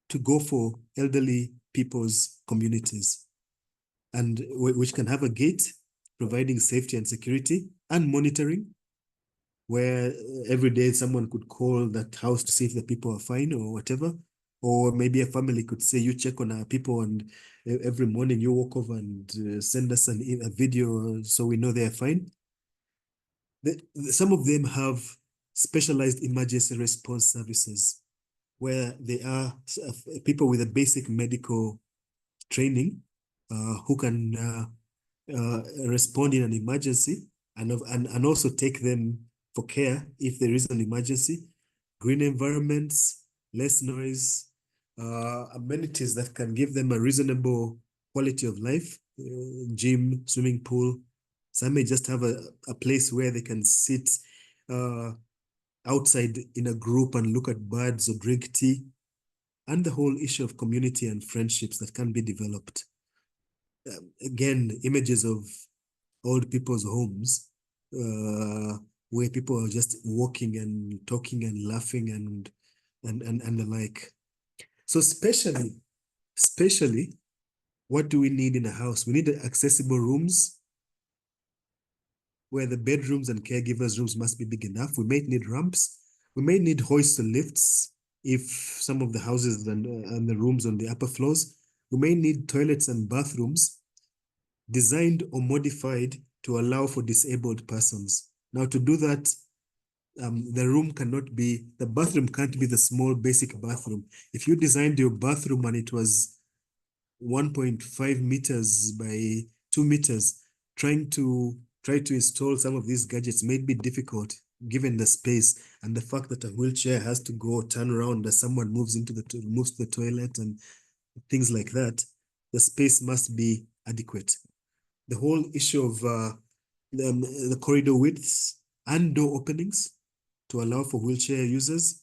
Speaker 2: to go for elderly people's communities, and which can have a gate providing safety and security and monitoring, where every day someone could call that house to see if the people are fine or whatever. Or maybe a family could say, you check on our people, and every morning you walk over and send us a video so we know they're fine. Some of them have specialized emergency response services, where they are people with a basic medical training who can respond in an emergency and also take them for care if there is an emergency. Green environments, less noise, amenities that can give them a reasonable quality of life, gym, swimming pool. Some may just have a place where they can sit outside in a group and look at birds or drink tea, and the whole issue of community and friendships that can be developed. Again, images of old people's homes where people are just walking and talking and laughing and the like. So especially, what do we need in a house? We need accessible rooms where the bedrooms and caregivers' rooms must be big enough. We may need ramps. We may need hoists or lifts if some of the houses and the rooms on the upper floors. We may need toilets and bathrooms designed or modified to allow for disabled persons. Now, to do that, the bathroom can't be the small basic bathroom. If you designed your bathroom and it was 1.5 meters by 2 meters, try to install some of these gadgets may be difficult given the space and the fact that a wheelchair has to go turn around as someone moves to the toilet and things like that. The space must be adequate. The whole issue of the corridor widths and door openings to allow for wheelchair users.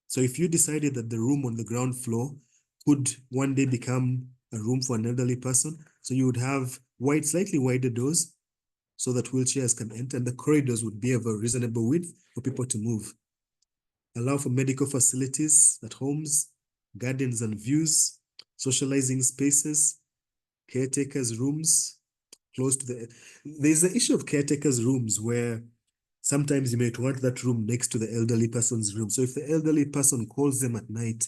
Speaker 2: So if you decided that the room on the ground floor could one day become a room for an elderly person, so you would have slightly wider doors so that wheelchairs can enter, and the corridors would be of a reasonable width for people to move. Allow for medical facilities at homes, gardens and views, socializing spaces, caretakers' rooms, close to there's the issue of caretakers' rooms where sometimes you might want that room next to the elderly person's room. So if the elderly person calls them at night,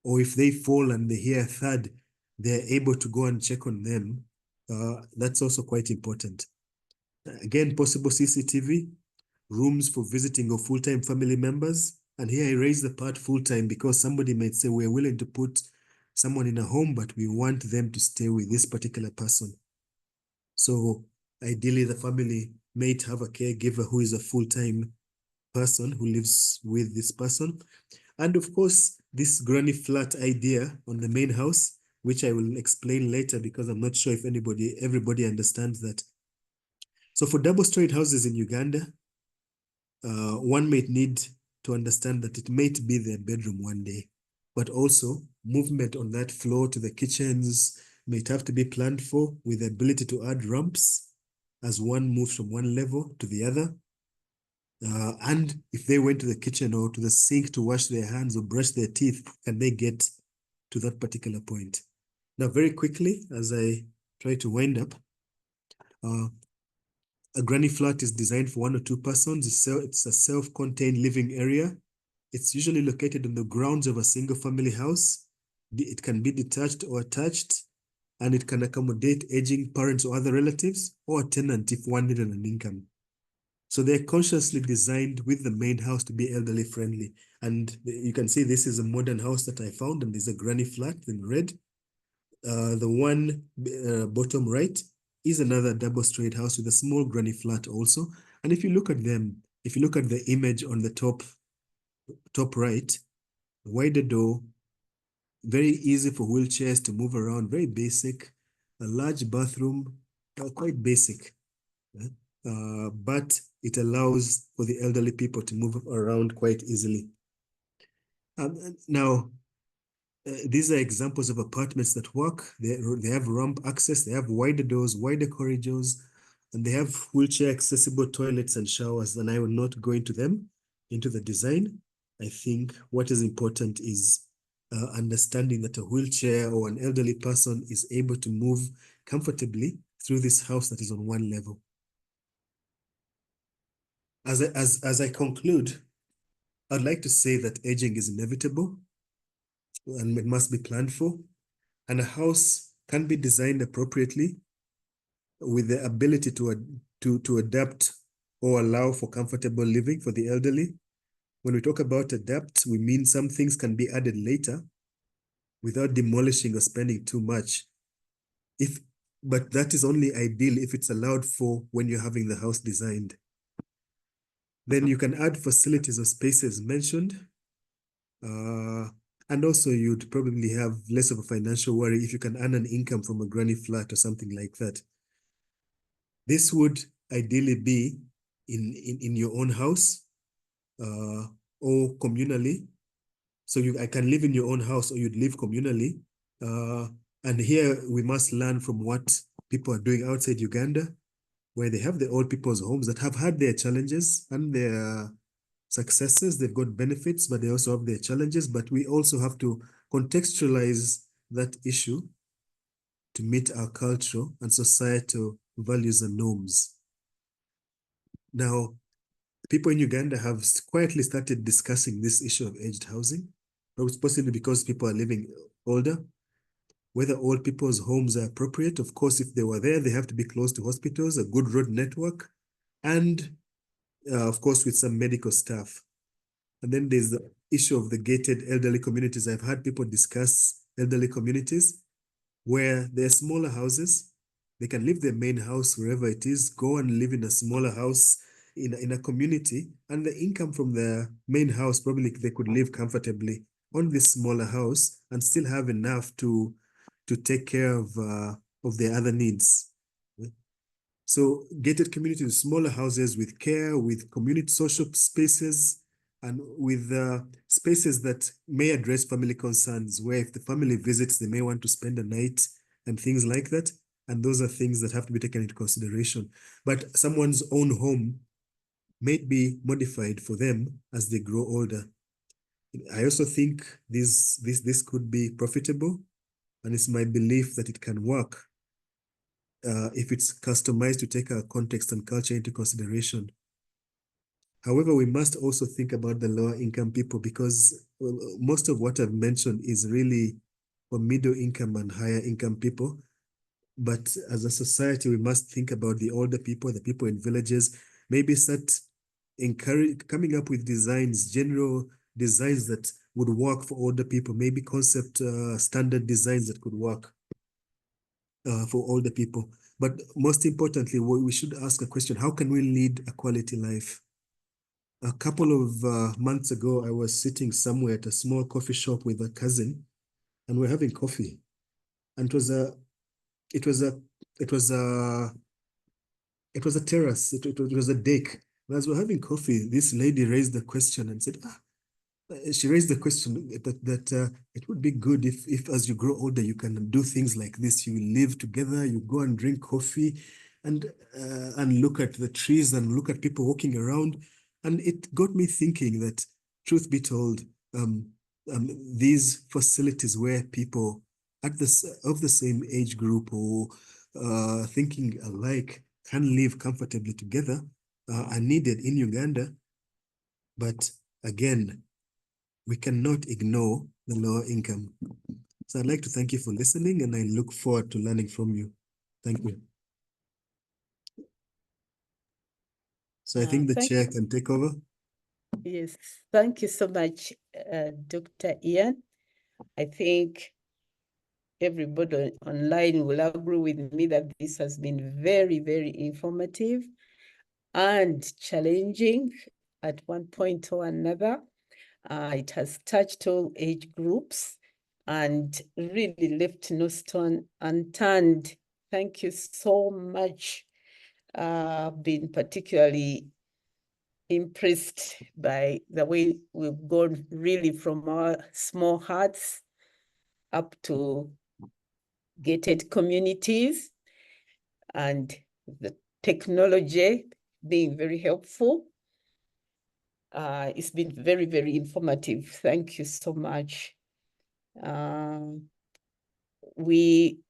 Speaker 2: or if they fall and they hear a thud, they're able to go and check on them. That's also quite important. Again, possible CCTV, rooms for visiting or full-time family members. And here I raise the part full-time because somebody might say, we're willing to put someone in a home, but we want them to stay with this particular person. So ideally, the family might have a caregiver who is a full-time person who lives with this person. And of course, this granny flat idea on the main house, which I will explain later because I'm not sure if everybody understands that. So for double-storied houses in Uganda, one might need to understand that it might be their bedroom one day, but also movement on that floor to the kitchens might have to be planned for with the ability to add ramps as one moves from one level to the other. And if they went to the kitchen or to the sink to wash their hands or brush their teeth, can they get to that particular point? Now, very quickly, as I try to wind up, a granny flat is designed for 1 or 2 persons. It's a self-contained living area. It's usually located on the grounds of a single-family house. It can be detached or attached, and it can accommodate aging parents or other relatives, or a tenant if one needed an income. So they're consciously designed with the main house to be elderly friendly. And you can see this is a modern house that I found, and there's a granny flat in red. The one bottom right is another double-storied house with a small granny flat also. And if you look at them, if you look at the image on the top right, wider door, very easy for wheelchairs to move around, very basic, a large bathroom, quite basic. But it allows for the elderly people to move around quite easily. Now, these are examples of apartments that work. They have ramp access, they have wider doors, wider corridors, and they have wheelchair accessible toilets and showers, and I will not go into the design. I think what is important is understanding that a wheelchair or an elderly person is able to move comfortably through this house that is on one level. As I conclude, I'd like to say that aging is inevitable and it must be planned for, and a house can be designed appropriately with the ability to adapt or allow for comfortable living for the elderly. When we talk about adapt, we mean some things can be added later without demolishing or spending too much. But that is only ideal if it's allowed for when you're having the house designed. Then you can add facilities or spaces mentioned. And also you'd probably have less of a financial worry if you can earn an income from a granny flat or something like that. This would ideally be in your own house or communally. So I can live in your own house or you'd live communally. And here we must learn from what people are doing outside Uganda, where they have the old people's homes that have had their challenges and their successes. They've got benefits, but they also have their challenges. But we also have to contextualize that issue to meet our cultural and societal values and norms. Now, people in Uganda have quietly started discussing this issue of aged housing, possibly because people are living older, whether old people's homes are appropriate. Of course, if they were there, they have to be close to hospitals, a good road network, and of course, with some medical staff. And then there's the issue of the gated elderly communities. I've had people discuss elderly communities where there are smaller houses. They can leave their main house wherever it is, go and live in a smaller house in a community, and the income from the main house, probably they could live comfortably on this smaller house and still have enough to take care of their other needs. So gated communities, smaller houses with care, with community social spaces, and with spaces that may address family concerns, where if the family visits, they may want to spend a night and things like that. And those are things that have to be taken into consideration. But someone's own home may be modified for them as they grow older. I also think this could be profitable, and it's my belief that it can work if it's customized to take our context and culture into consideration. However, we must also think about the lower income people, because most of what I've mentioned is really for middle income and higher income people. But as a society, we must think about the older people, the people in villages, maybe start coming up with designs, general designs that would work for older people, maybe concept standard designs that could work for older people. But most importantly, we should ask a question: how can we lead a quality life? A couple of months ago, I was sitting somewhere at a small coffee shop with a cousin, and we're having coffee. And it was a terrace. It was a deck. And as we're having coffee, this lady raised the question and said, she raised the question that it would be good if as you grow older, you can do things like this. You live together, you go and drink coffee and look at the trees and look at people walking around. And it got me thinking that, truth be told, these facilities where people of the same age group or thinking alike can live comfortably together are needed in Uganda. But again, we cannot ignore the lower income. So I'd like to thank you for listening, and I look forward to learning from you. Thank you. So I think the chair can take over.
Speaker 1: Yes, thank you so much, Dr. Ian. I think everybody online will agree with me that this has been very, very informative and challenging at one point or another. It has touched all age groups and really left no stone unturned. Thank you so much. Been particularly impressed by the way we've gone really from our small huts up to gated communities, and the technology being very helpful. It's been very, very informative. Thank you so much. We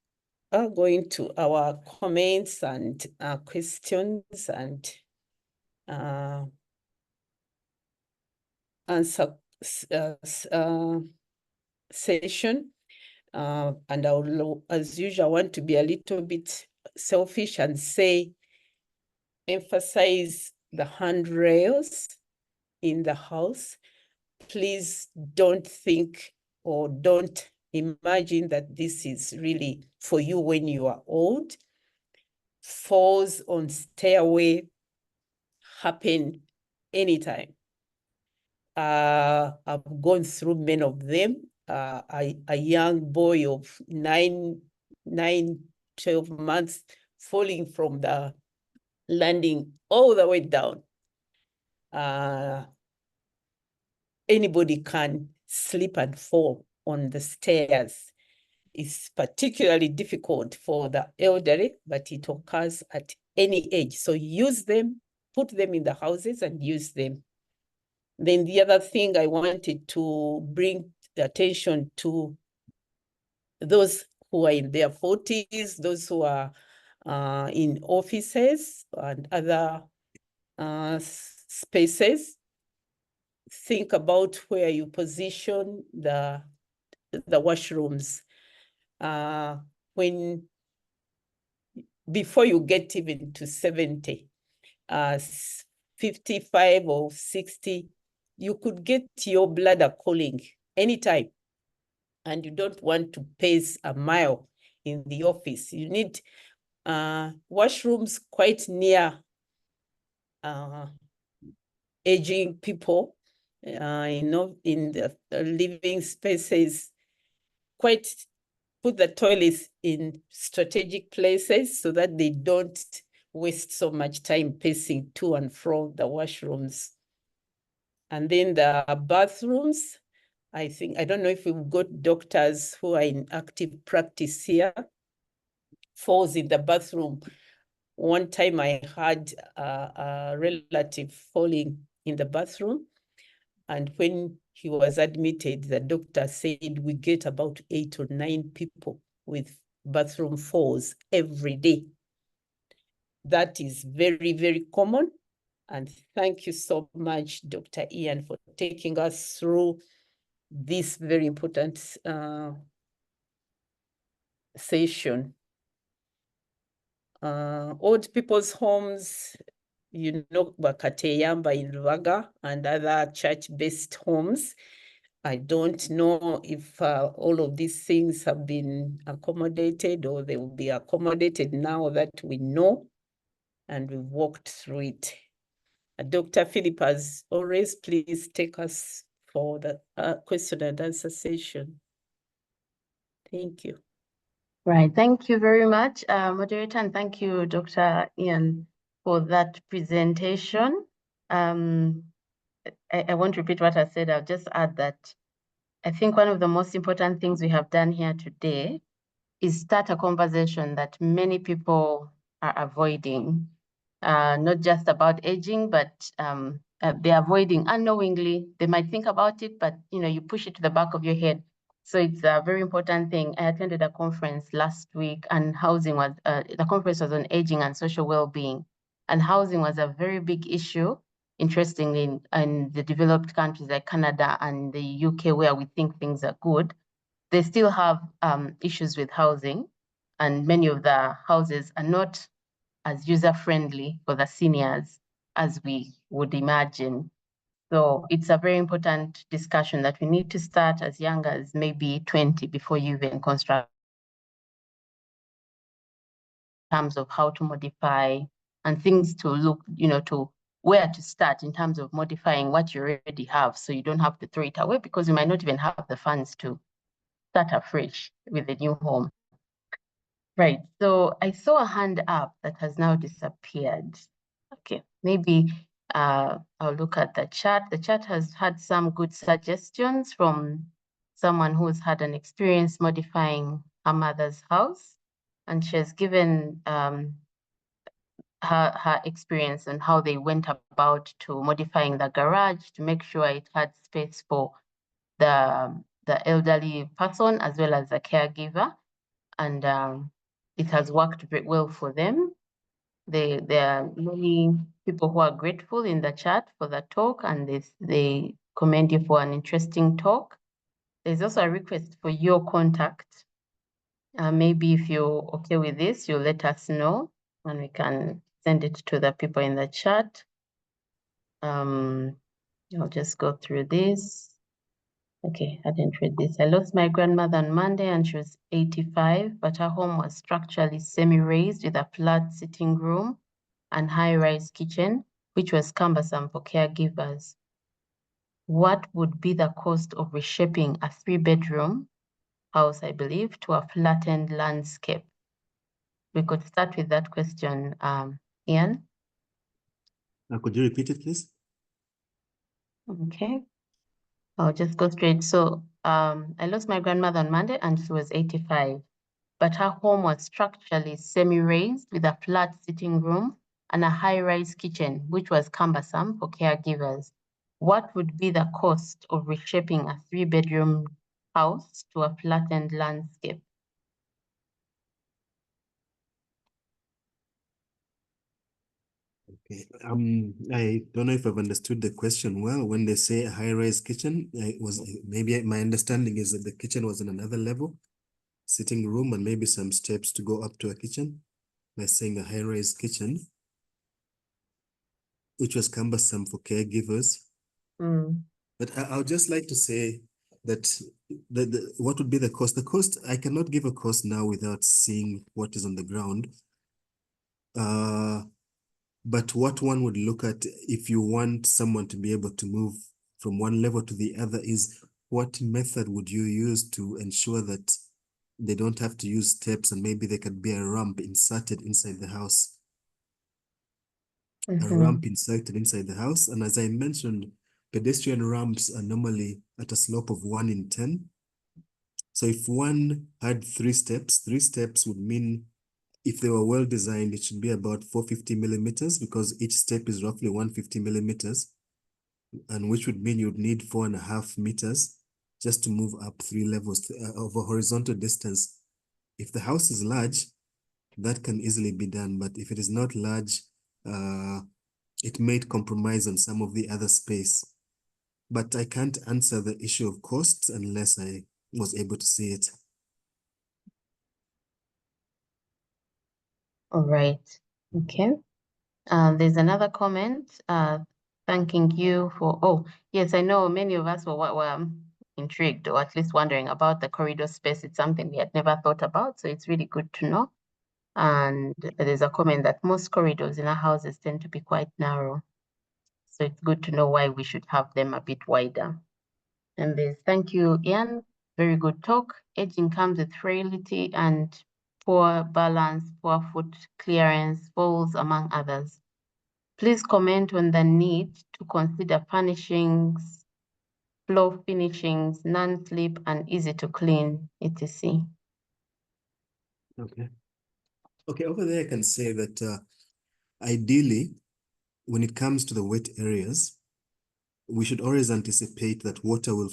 Speaker 1: are going to our comments and questions and answer session. And I will, as usual, want to be a little bit selfish and say, emphasize the handrails in the house. Please don't think or don't imagine that this is really for you when you are old. Falls on stairway happen anytime. I've gone through many of them. A young boy of 12 months falling from the landing all the way down. Anybody can slip and fall on the stairs. It's particularly difficult for the elderly, but it occurs at any age. So use them, put them in the houses and use them. Then the other thing I wanted to bring the attention to those who are in their 40s, those who are in offices and other spaces. Think about where you position the washrooms before you get even to 70, 55 or 60, you could get your bladder calling anytime, and you don't want to pace a mile in the office. You need washrooms quite near aging people, in the living spaces. Quite put the toilets in strategic places so that they don't waste so much time pacing to and from the washrooms. And then the bathrooms, I don't know if we've got doctors who are in active practice here. Falls in the bathroom. One time I had a relative falling in the bathroom, and when he was admitted, the doctor said we get about 8 or 9 people with bathroom falls every day. That is very, very common. And thank you so much, Dr. Ian, for taking us through this very important session. Old people's homes, Bakateyamba in Ruaga and other church-based homes. I don't know if all of these things have been accommodated or they will be accommodated now that we know and we've walked through it. Dr. Philip, as always, please take us for the question and answer session. Thank you.
Speaker 3: Right, thank you very much, moderator, and thank you, Dr. Ian, for that presentation. I won't repeat what I said. I'll just add that I think one of the most important things we have done here today is start a conversation that many people are avoiding, not just about aging, but they're avoiding unknowingly. They might think about it, but you push it to the back of your head. So it's a very important thing. I attended a conference last week, and housing was, the conference was on aging and social well-being, and housing was a very big issue. Interestingly, in the developed countries like Canada and the UK, where we think things are good, they still have issues with housing, and many of the houses are not as user-friendly for the seniors as we would imagine. So it's a very important discussion that we need to start as young as maybe 20 before you even construct in terms of how to modify and things to look, to where to start in terms of modifying what you already have, so you don't have to throw it away because you might not even have the funds to start afresh with a new home. Right, so I saw a hand up that has now disappeared. Okay, maybe I'll look at the chat. The chat has had some good suggestions from someone who's had an experience modifying her mother's house, and she has given her experience and how they went about to modifying the garage to make sure it had space for the elderly person as well as the caregiver, and it has worked very well for them. There are many people who are grateful in the chat for the talk, and they commend you for an interesting talk. There's also a request for your contact. Maybe if you're okay with this, you'll let us know and we can send it to the people in the chat. I'll just go through this. Okay, I didn't read this. I lost my grandmother on Monday and she was 85, but her home was structurally semi-raised with a flat sitting room and high-rise kitchen, which was cumbersome for caregivers. What would be the cost of reshaping a 3-bedroom house, I believe, to a flattened landscape? We could start with that question, Ian.
Speaker 2: Could you repeat it, please?
Speaker 3: Okay. I'll just go straight. So I lost my grandmother on Monday and she was 85. but her home was structurally semi-raised with a flat sitting room and a high-rise kitchen, which was cumbersome for caregivers. What would be the cost of reshaping a 3-bedroom house to a flattened landscape?
Speaker 2: Okay. I don't know if I've understood the question well. When they say a high-rise kitchen, maybe my understanding is that the kitchen was on another level, sitting room, and maybe some steps to go up to a kitchen. By saying a high-rise kitchen, which was cumbersome for caregivers. But I would just like to say that what would be the cost? The cost, I cannot give a cost now without seeing what is on the ground. But what one would look at if you want someone to be able to move from one level to the other is what method would you use to ensure that they don't have to use steps, and maybe there could be a ramp inserted inside the house. A ramp inserted inside the house. And as I mentioned, pedestrian ramps are normally at a slope of 1 in 10. So if one had 3 steps would mean, if they were well designed, it should be about 450 millimeters, because each step is roughly 150 millimeters, and which would mean you'd need 4.5 meters just to move up 3 levels of a horizontal distance. If the house is large, that can easily be done. But if it is not large, it may compromise on some of the other space. But I can't answer the issue of costs unless I was able to see it.
Speaker 3: All right. Okay. There's another comment thanking you for, oh, yes, I know many of us were intrigued, or at least wondering about the corridor space. It's something we had never thought about, so it's really good to know. And there's a comment that most corridors in our houses tend to be quite narrow. So it's good to know why we should have them a bit wider. And there's, thank you, Ian. Very good talk. Aging comes with frailty and poor balance, poor foot clearance, falls, among others. Please comment on the need to consider furnishings, floor finishings, non-slip and easy to clean, etc.
Speaker 2: Okay. Okay, over there I can say that ideally, when it comes to the wet areas, we should always anticipate that water will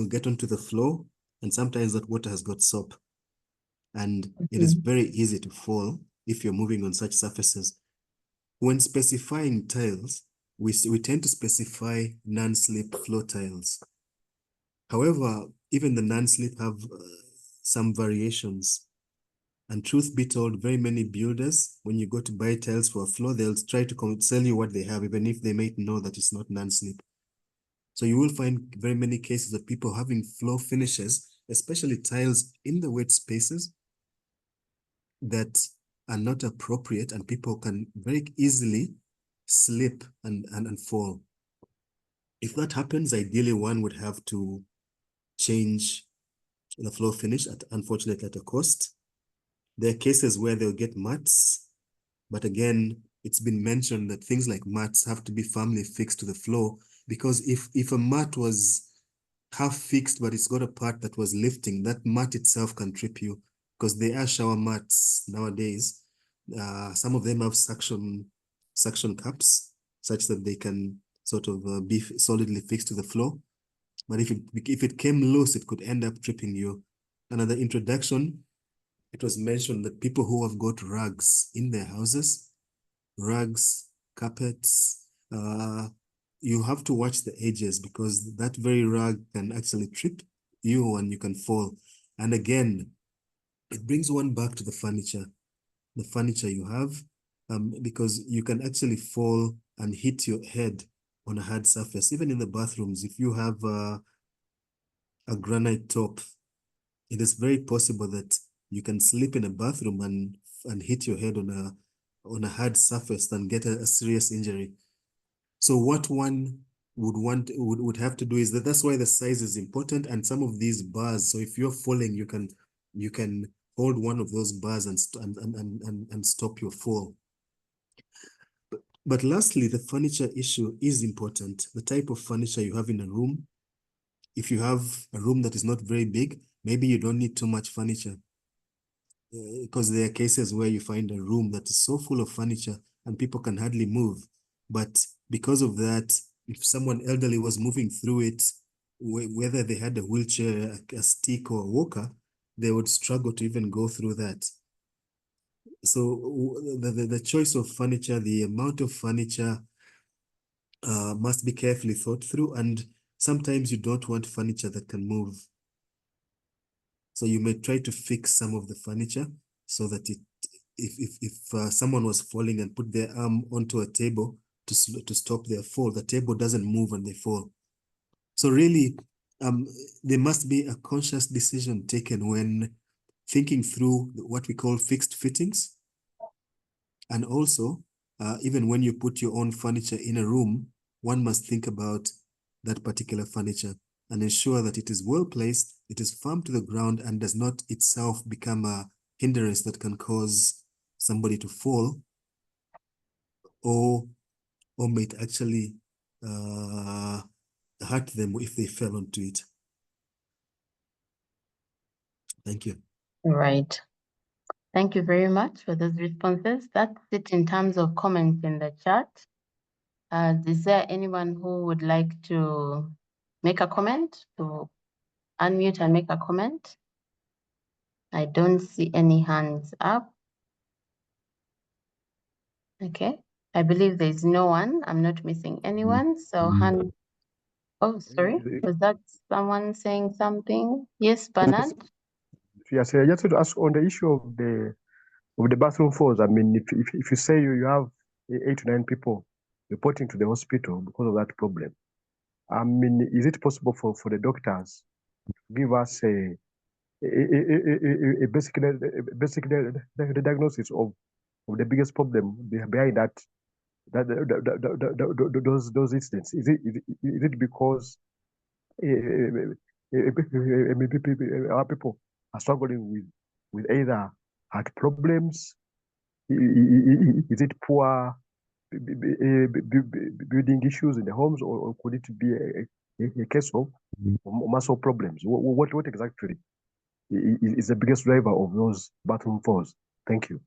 Speaker 2: get onto the floor, and sometimes that water has got soap, and it is very easy to fall if you're moving on such surfaces. When specifying tiles, we tend to specify non-slip floor tiles. However, even the non-slip have some variations. And truth be told, very many builders, when you go to buy tiles for a floor, they'll try to sell you what they have, even if they might know that it's not non-slip. So you will find very many cases of people having floor finishes, especially tiles in the wet spaces, that are not appropriate, and people can very easily slip and fall. If that happens, ideally one would have to change the floor finish, unfortunately at a cost. There are cases where they'll get mats, but again, it's been mentioned that things like mats have to be firmly fixed to the floor, because if a mat was half fixed but it's got a part that was lifting, that mat itself can trip you, because there are shower mats nowadays. Some of them have suction cups such that they can sort of be solidly fixed to the floor. But if it came loose, it could end up tripping you. Another introduction, it was mentioned that people who have got rugs in their houses, rugs, carpets, you have to watch the edges, because that very rug can actually trip you and you can fall. And again, it brings one back to the furniture you have, because you can actually fall and hit your head on a hard surface. Even in the bathrooms, if you have a granite top, it is very possible that you can slip in a bathroom and hit your head on a hard surface and get a serious injury. So what one would have to do is that's why the size is important, and some of these bars. So if you're falling, you can hold one of those bars and stop your fall. But lastly, the furniture issue is important. The type of furniture you have in a room. If you have a room that is not very big, maybe you don't need too much furniture, because there are cases where you find a room that is so full of furniture and people can hardly move. But because of that, if someone elderly was moving through it, whether they had a wheelchair, a stick, or a walker, they would struggle to even go through that. So the choice of furniture, the amount of furniture must be carefully thought through. And sometimes you don't want furniture that can move. So you may try to fix some of the furniture so that if someone was falling and put their arm onto a table to stop their fall, the table doesn't move and they fall. So really, there must be a conscious decision taken when thinking through what we call fixed fittings. And also, even when you put your own furniture in a room, one must think about that particular furniture and ensure that it is well placed, it is firm to the ground, and does not itself become a hindrance that can cause somebody to fall, or might actually hurt them if they fell onto it. Thank you.
Speaker 3: Right. Thank you very much for those responses. That's it in terms of comments in the chat. Is there anyone who would like to make a comment, to unmute and make a comment? I don't see any hands up. Okay, I believe there's no one. I'm not missing anyone. So oh, sorry, was that someone saying something? Yes, Bernard?
Speaker 4: Yes, I just want to ask on the issue of the bathroom falls. I mean, if you say you have 8 to 9 people reporting to the hospital because of that problem, I mean, is it possible for the doctors to give us a basic the diagnosis of the biggest problem behind those incidents? Is it because our people are struggling with either heart problems? Is it poor building issues in the homes, or could it be a case of muscle problems? What exactly is the biggest driver of those bathroom falls? Thank you.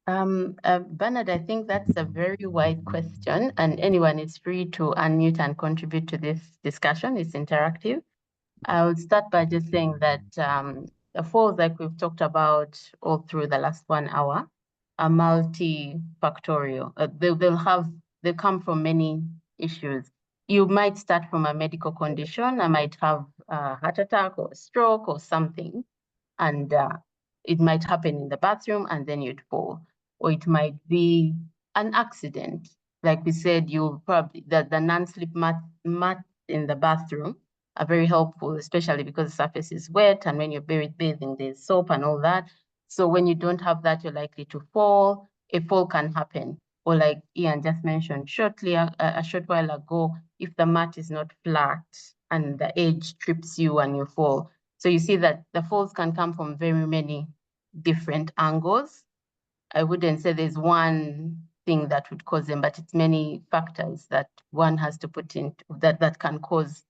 Speaker 3: Bernard, I think that's a very wide question, and anyone is free to unmute and contribute to this discussion. It's interactive. I'll start by just saying that the falls, like we've talked about all through the last 1 hour, are multifactorial. They come from many issues. You might start from a medical condition. I might have a heart attack or a stroke or something, and it might happen in the bathroom and then you'd fall. Or it might be an accident. Like we said, you probably, the non-slip mat in the bathroom are very helpful, especially because the surface is wet, and when you're bathing, there's soap and all that. So when you don't have that, you're likely to fall. A fall can happen. Or like Ian just mentioned shortly, a short while ago, if the mat is not flat and the edge trips you and you fall. So you see that the falls can come from very many different angles. I wouldn't say there's one thing that would cause them, but it's many factors that one has to put in that can cause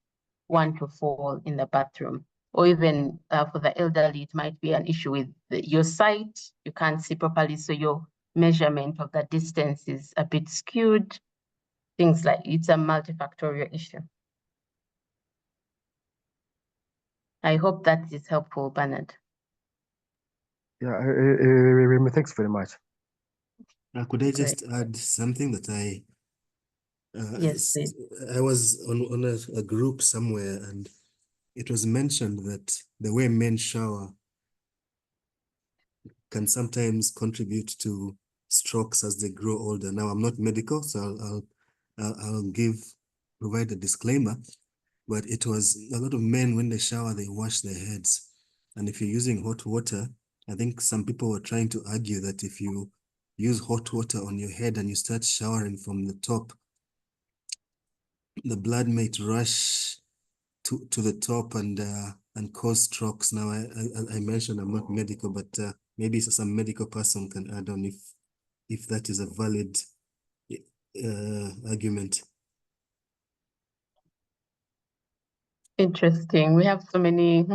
Speaker 3: one to fall in the bathroom. Or even for the elderly, it might be an issue with your sight. You can't see properly, so your measurement of the distance is a bit skewed. Things like, it's a multifactorial issue. I hope that is helpful, Bernard.
Speaker 4: Yeah, thanks very much.
Speaker 2: Could I just add something that
Speaker 3: yes, please.
Speaker 2: I was on a group somewhere, and it was mentioned that the way men shower can sometimes contribute to strokes as they grow older. Now, I'm not medical, so I'll provide a disclaimer, but it was a lot of men, when they shower, they wash their heads. And if you're using hot water, I think some people were trying to argue that if you use hot water on your head and you start showering from the top, the blood might rush to the top and cause strokes. Now, I mentioned I'm not medical, but maybe some medical person can add on if that is a valid argument.
Speaker 3: Interesting. We have so many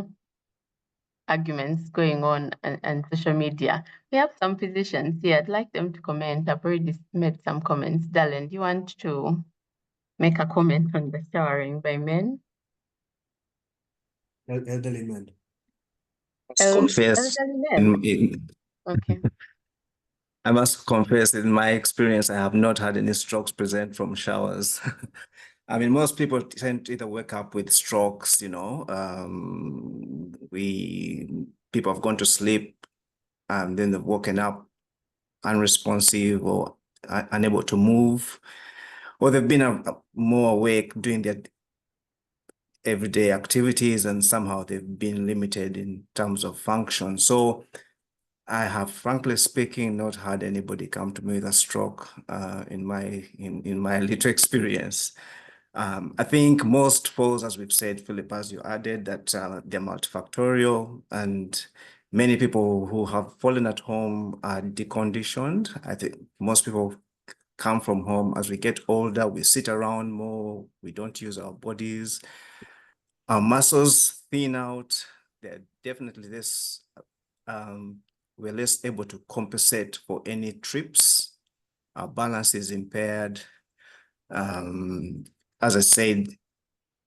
Speaker 3: arguments going on and social media. We have some physicians here. I'd like them to comment. I've already made some comments. Darlene, do you want to make a comment on the showering by men?
Speaker 2: Elderly men.
Speaker 5: Confess
Speaker 3: Elderly men. Okay.
Speaker 5: I must confess, in my experience, I have not had any strokes present from showers. I mean, most people tend to either wake up with strokes, you know. People have gone to sleep and then they've woken up unresponsive or unable to move, or they've been more awake doing their everyday activities and somehow they've been limited in terms of function. So I have, frankly speaking, not had anybody come to me with a stroke in my little experience. I think most falls, as we've said, Philip, as you added, that they're multifactorial, and many people who have fallen at home are deconditioned. I think most people come from home. As we get older, we sit around more, we don't use our bodies. Our muscles thin out. They're definitely less, we're less able to compensate for any trips. Our balance is impaired. As I said,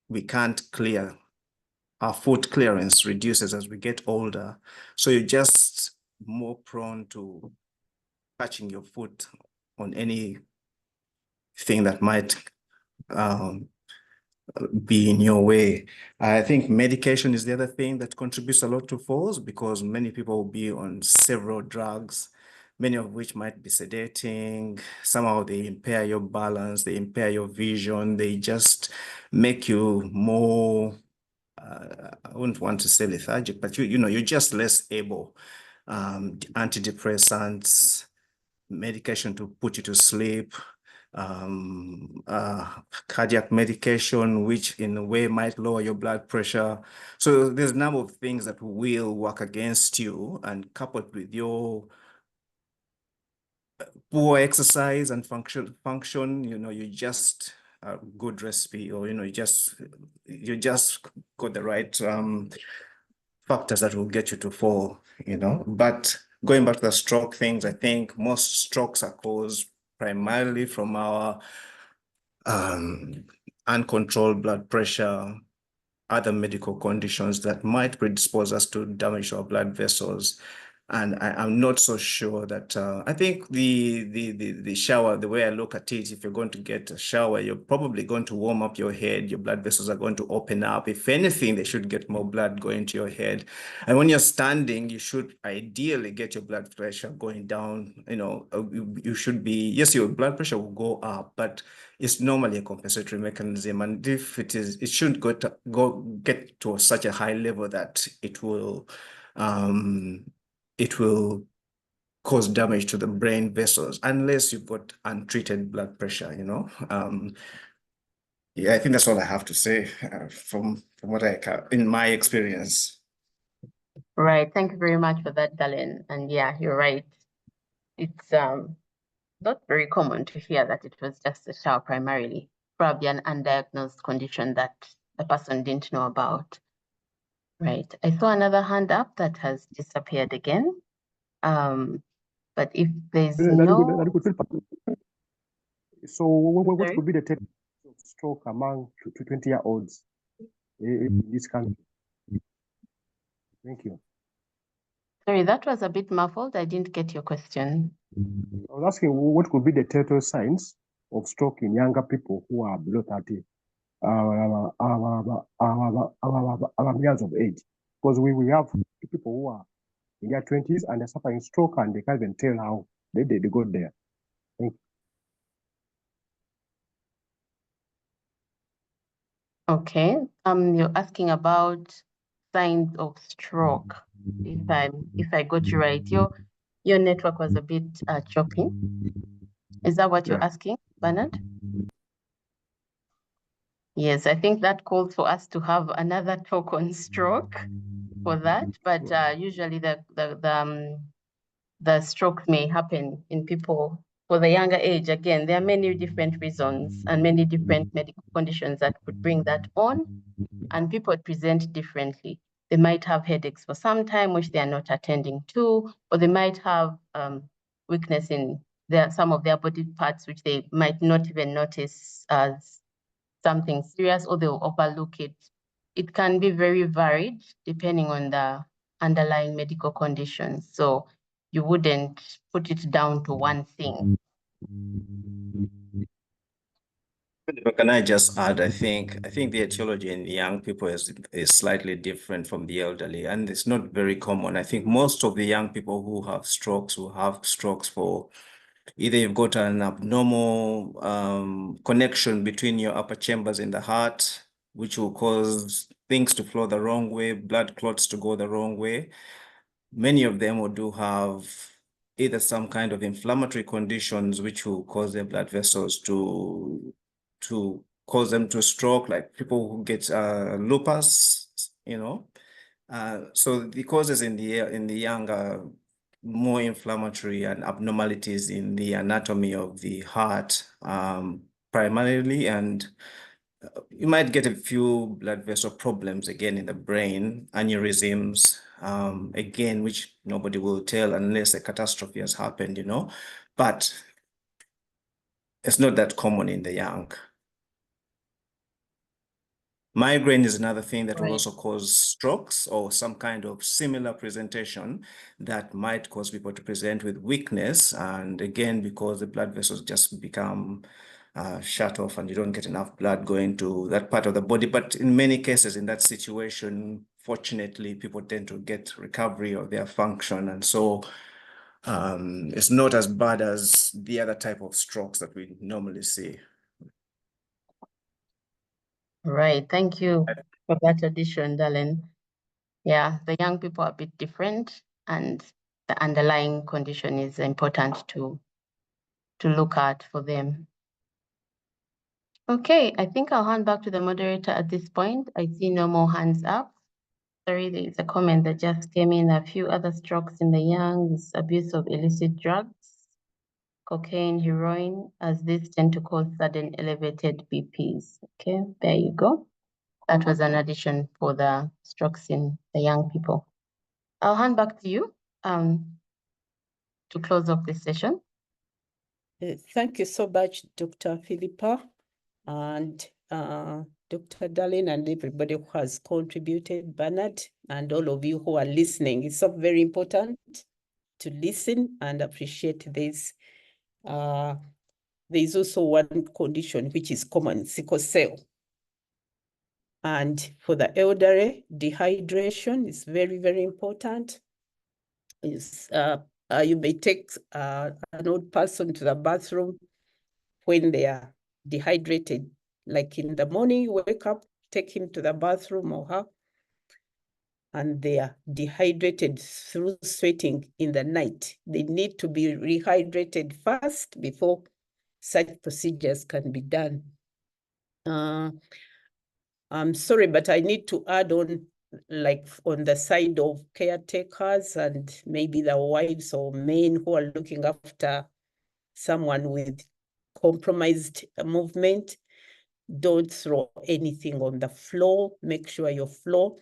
Speaker 5: we can't clear. Our foot clearance reduces as we get older. So you're just more prone to catching your foot on anything that might be in your way. I think medication is the other thing that contributes a lot to falls, because many people will be on several drugs, many of which might be sedating. Somehow they impair your balance, they impair your vision, they just make you more, I wouldn't want to say lethargic, but you're just less able. Antidepressants, medication to put you to sleep, cardiac medication, which in a way might lower your blood pressure. So there's a number of things that will work against you, and coupled with your poor exercise and function, you just a good recipe, or you just got the right factors that will get you to fall, But going back to the stroke things, I think most strokes are caused primarily from our uncontrolled blood pressure, other medical conditions that might predispose us to damage our blood vessels. And I'm not so sure that, I think the shower, the way I look at it, if you're going to get a shower, you're probably going to warm up your head. Your blood vessels are going to open up. If anything, they should get more blood going to your head. And when you're standing, you should ideally get your blood pressure going down. You should be, yes, your blood pressure will go up, but it's normally a compensatory mechanism. And if it shouldn't get to such a high level that it will cause damage to the brain vessels, unless you've got untreated blood pressure, Yeah, I think that's all I have to say from what in my experience.
Speaker 3: Right. Thank you very much for that, Darlene. And yeah, you're right. It's not very common to hear that it was just a shower primarily, probably an undiagnosed condition that the person didn't know about. Right. I saw another hand up that has disappeared again. But if there's no...
Speaker 4: So what could be the type of stroke among 20-year-olds in this country? Thank you.
Speaker 3: Sorry, that was a bit muffled. I didn't get your question.
Speaker 4: I was asking what could be the telltale signs of stroke in younger people who are below 30 years of age, because we have people who are in their 20s and they're suffering stroke and they can't even tell how they got there. Thank you.
Speaker 3: Okay. You're asking about signs of stroke. If I got you right, your network was a bit choppy. Is that what you're asking, Bernard? Yes, I think that calls for us to have another talk on stroke for that. But usually the strokes may happen in people for the younger age, again, there are many different reasons and many different medical conditions that could bring that on, and people present differently. They might have headaches for some time, which they are not attending to, or they might have weakness in some of their body parts, which they might not even notice as something serious, or they'll overlook it. It can be very varied depending on the underlying medical conditions. So you wouldn't put it down to one thing.
Speaker 5: But can I just add, I think the etiology in the young people is slightly different from the elderly, and it's not very common. I think most of the young people who have strokes for either you've got an abnormal connection between your upper chambers in the heart, which will cause things to flow the wrong way, blood clots to go the wrong way. Many of them do have either some kind of inflammatory conditions which will cause their blood vessels to cause them to stroke, like people who get lupus, you know. So the causes in the young are more inflammatory and abnormalities in the anatomy of the heart, primarily, and you might get a few blood vessel problems again in the brain, aneurysms, again, which nobody will tell unless a catastrophe has happened, you know, but it's not that common in the young. Migraine is another thing that will also cause strokes or some kind of similar presentation that might cause people to present with weakness. And again, because the blood vessels just become shut off and you don't get enough blood going to that part of the body. But in many cases in that situation, fortunately, people tend to get recovery of their function. And so it's not as bad as the other type of strokes that we normally see.
Speaker 3: Right, thank you for that addition, Darlene. Yeah, the young people are a bit different, and the underlying condition is important to look at for them. Okay, I think I'll hand back to the moderator at this point. I see no more hands up. Sorry, there is a comment that just came in. A few other strokes in the young is abuse of illicit drugs, cocaine, heroin, as these tend to cause sudden elevated BPs. Okay, there you go. That was an addition for the strokes in the young people. I'll hand back to you to close off this session.
Speaker 1: Thank you so much, Dr. Philippa and Dr. Darlene and everybody who has contributed, Bernard, and all of you who are listening. It's so very important to listen and appreciate this. There is also one condition which is common, sickle cell. And for the elderly, dehydration is very, very important. You may take an old person to the bathroom when they are dehydrated. Like in the morning, you wake up, take him to the bathroom or her, and they are dehydrated through sweating in the night. They need to be rehydrated first before such procedures can be done. I'm sorry, but I need to add on, like on the side of caretakers and maybe the wives or men who are looking after someone with compromised movement, don't throw anything on the floor. Make sure your floor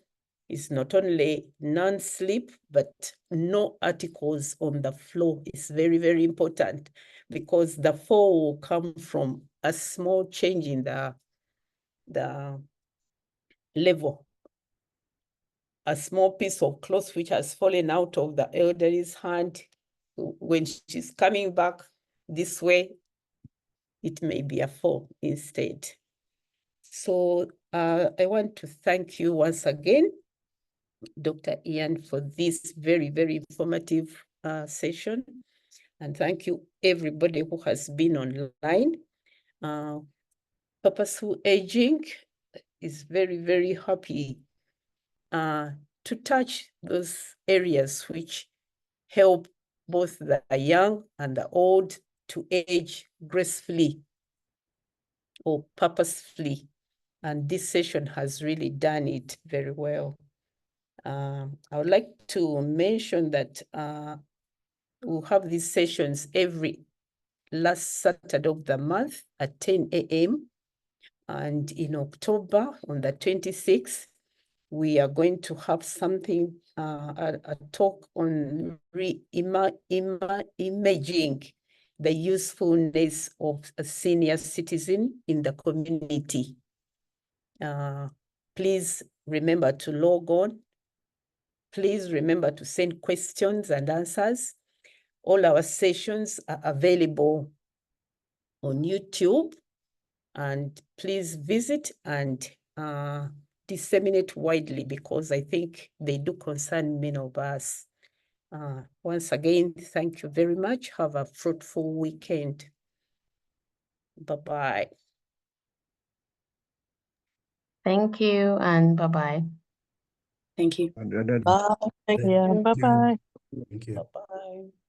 Speaker 1: is not only non-slip, but no articles on the floor. Is very, very important because the fall will come from a small change in the level. A small piece of cloth which has fallen out of the elderly's hand, when she's coming back this way, it may be a fall instead. So I want to thank you once again, Dr. Ian, for this very, very informative session. And thank you everybody who has been online. Purposeful Aging is very, very happy to touch those areas which help both the young and the old to age gracefully or purposefully. And this session has really done it very well. I would like to mention that we'll have these sessions every last Saturday of the month at 10 a.m. And in October, on the 26th, we are going to have something, a talk on imaging the usefulness of a senior citizen in the community. Please remember to log on. Please remember to send questions and answers. All our sessions are available on YouTube, and please visit and disseminate widely, because I think they do concern many of us. Once again, thank you very much. Have a fruitful weekend. Bye-bye.
Speaker 3: Thank you and bye-bye.
Speaker 6: Thank you.
Speaker 4: And
Speaker 6: Bye.
Speaker 2: Thank
Speaker 6: Yeah,
Speaker 2: you.
Speaker 6: bye-bye.
Speaker 2: Thank you.
Speaker 1: Bye-bye.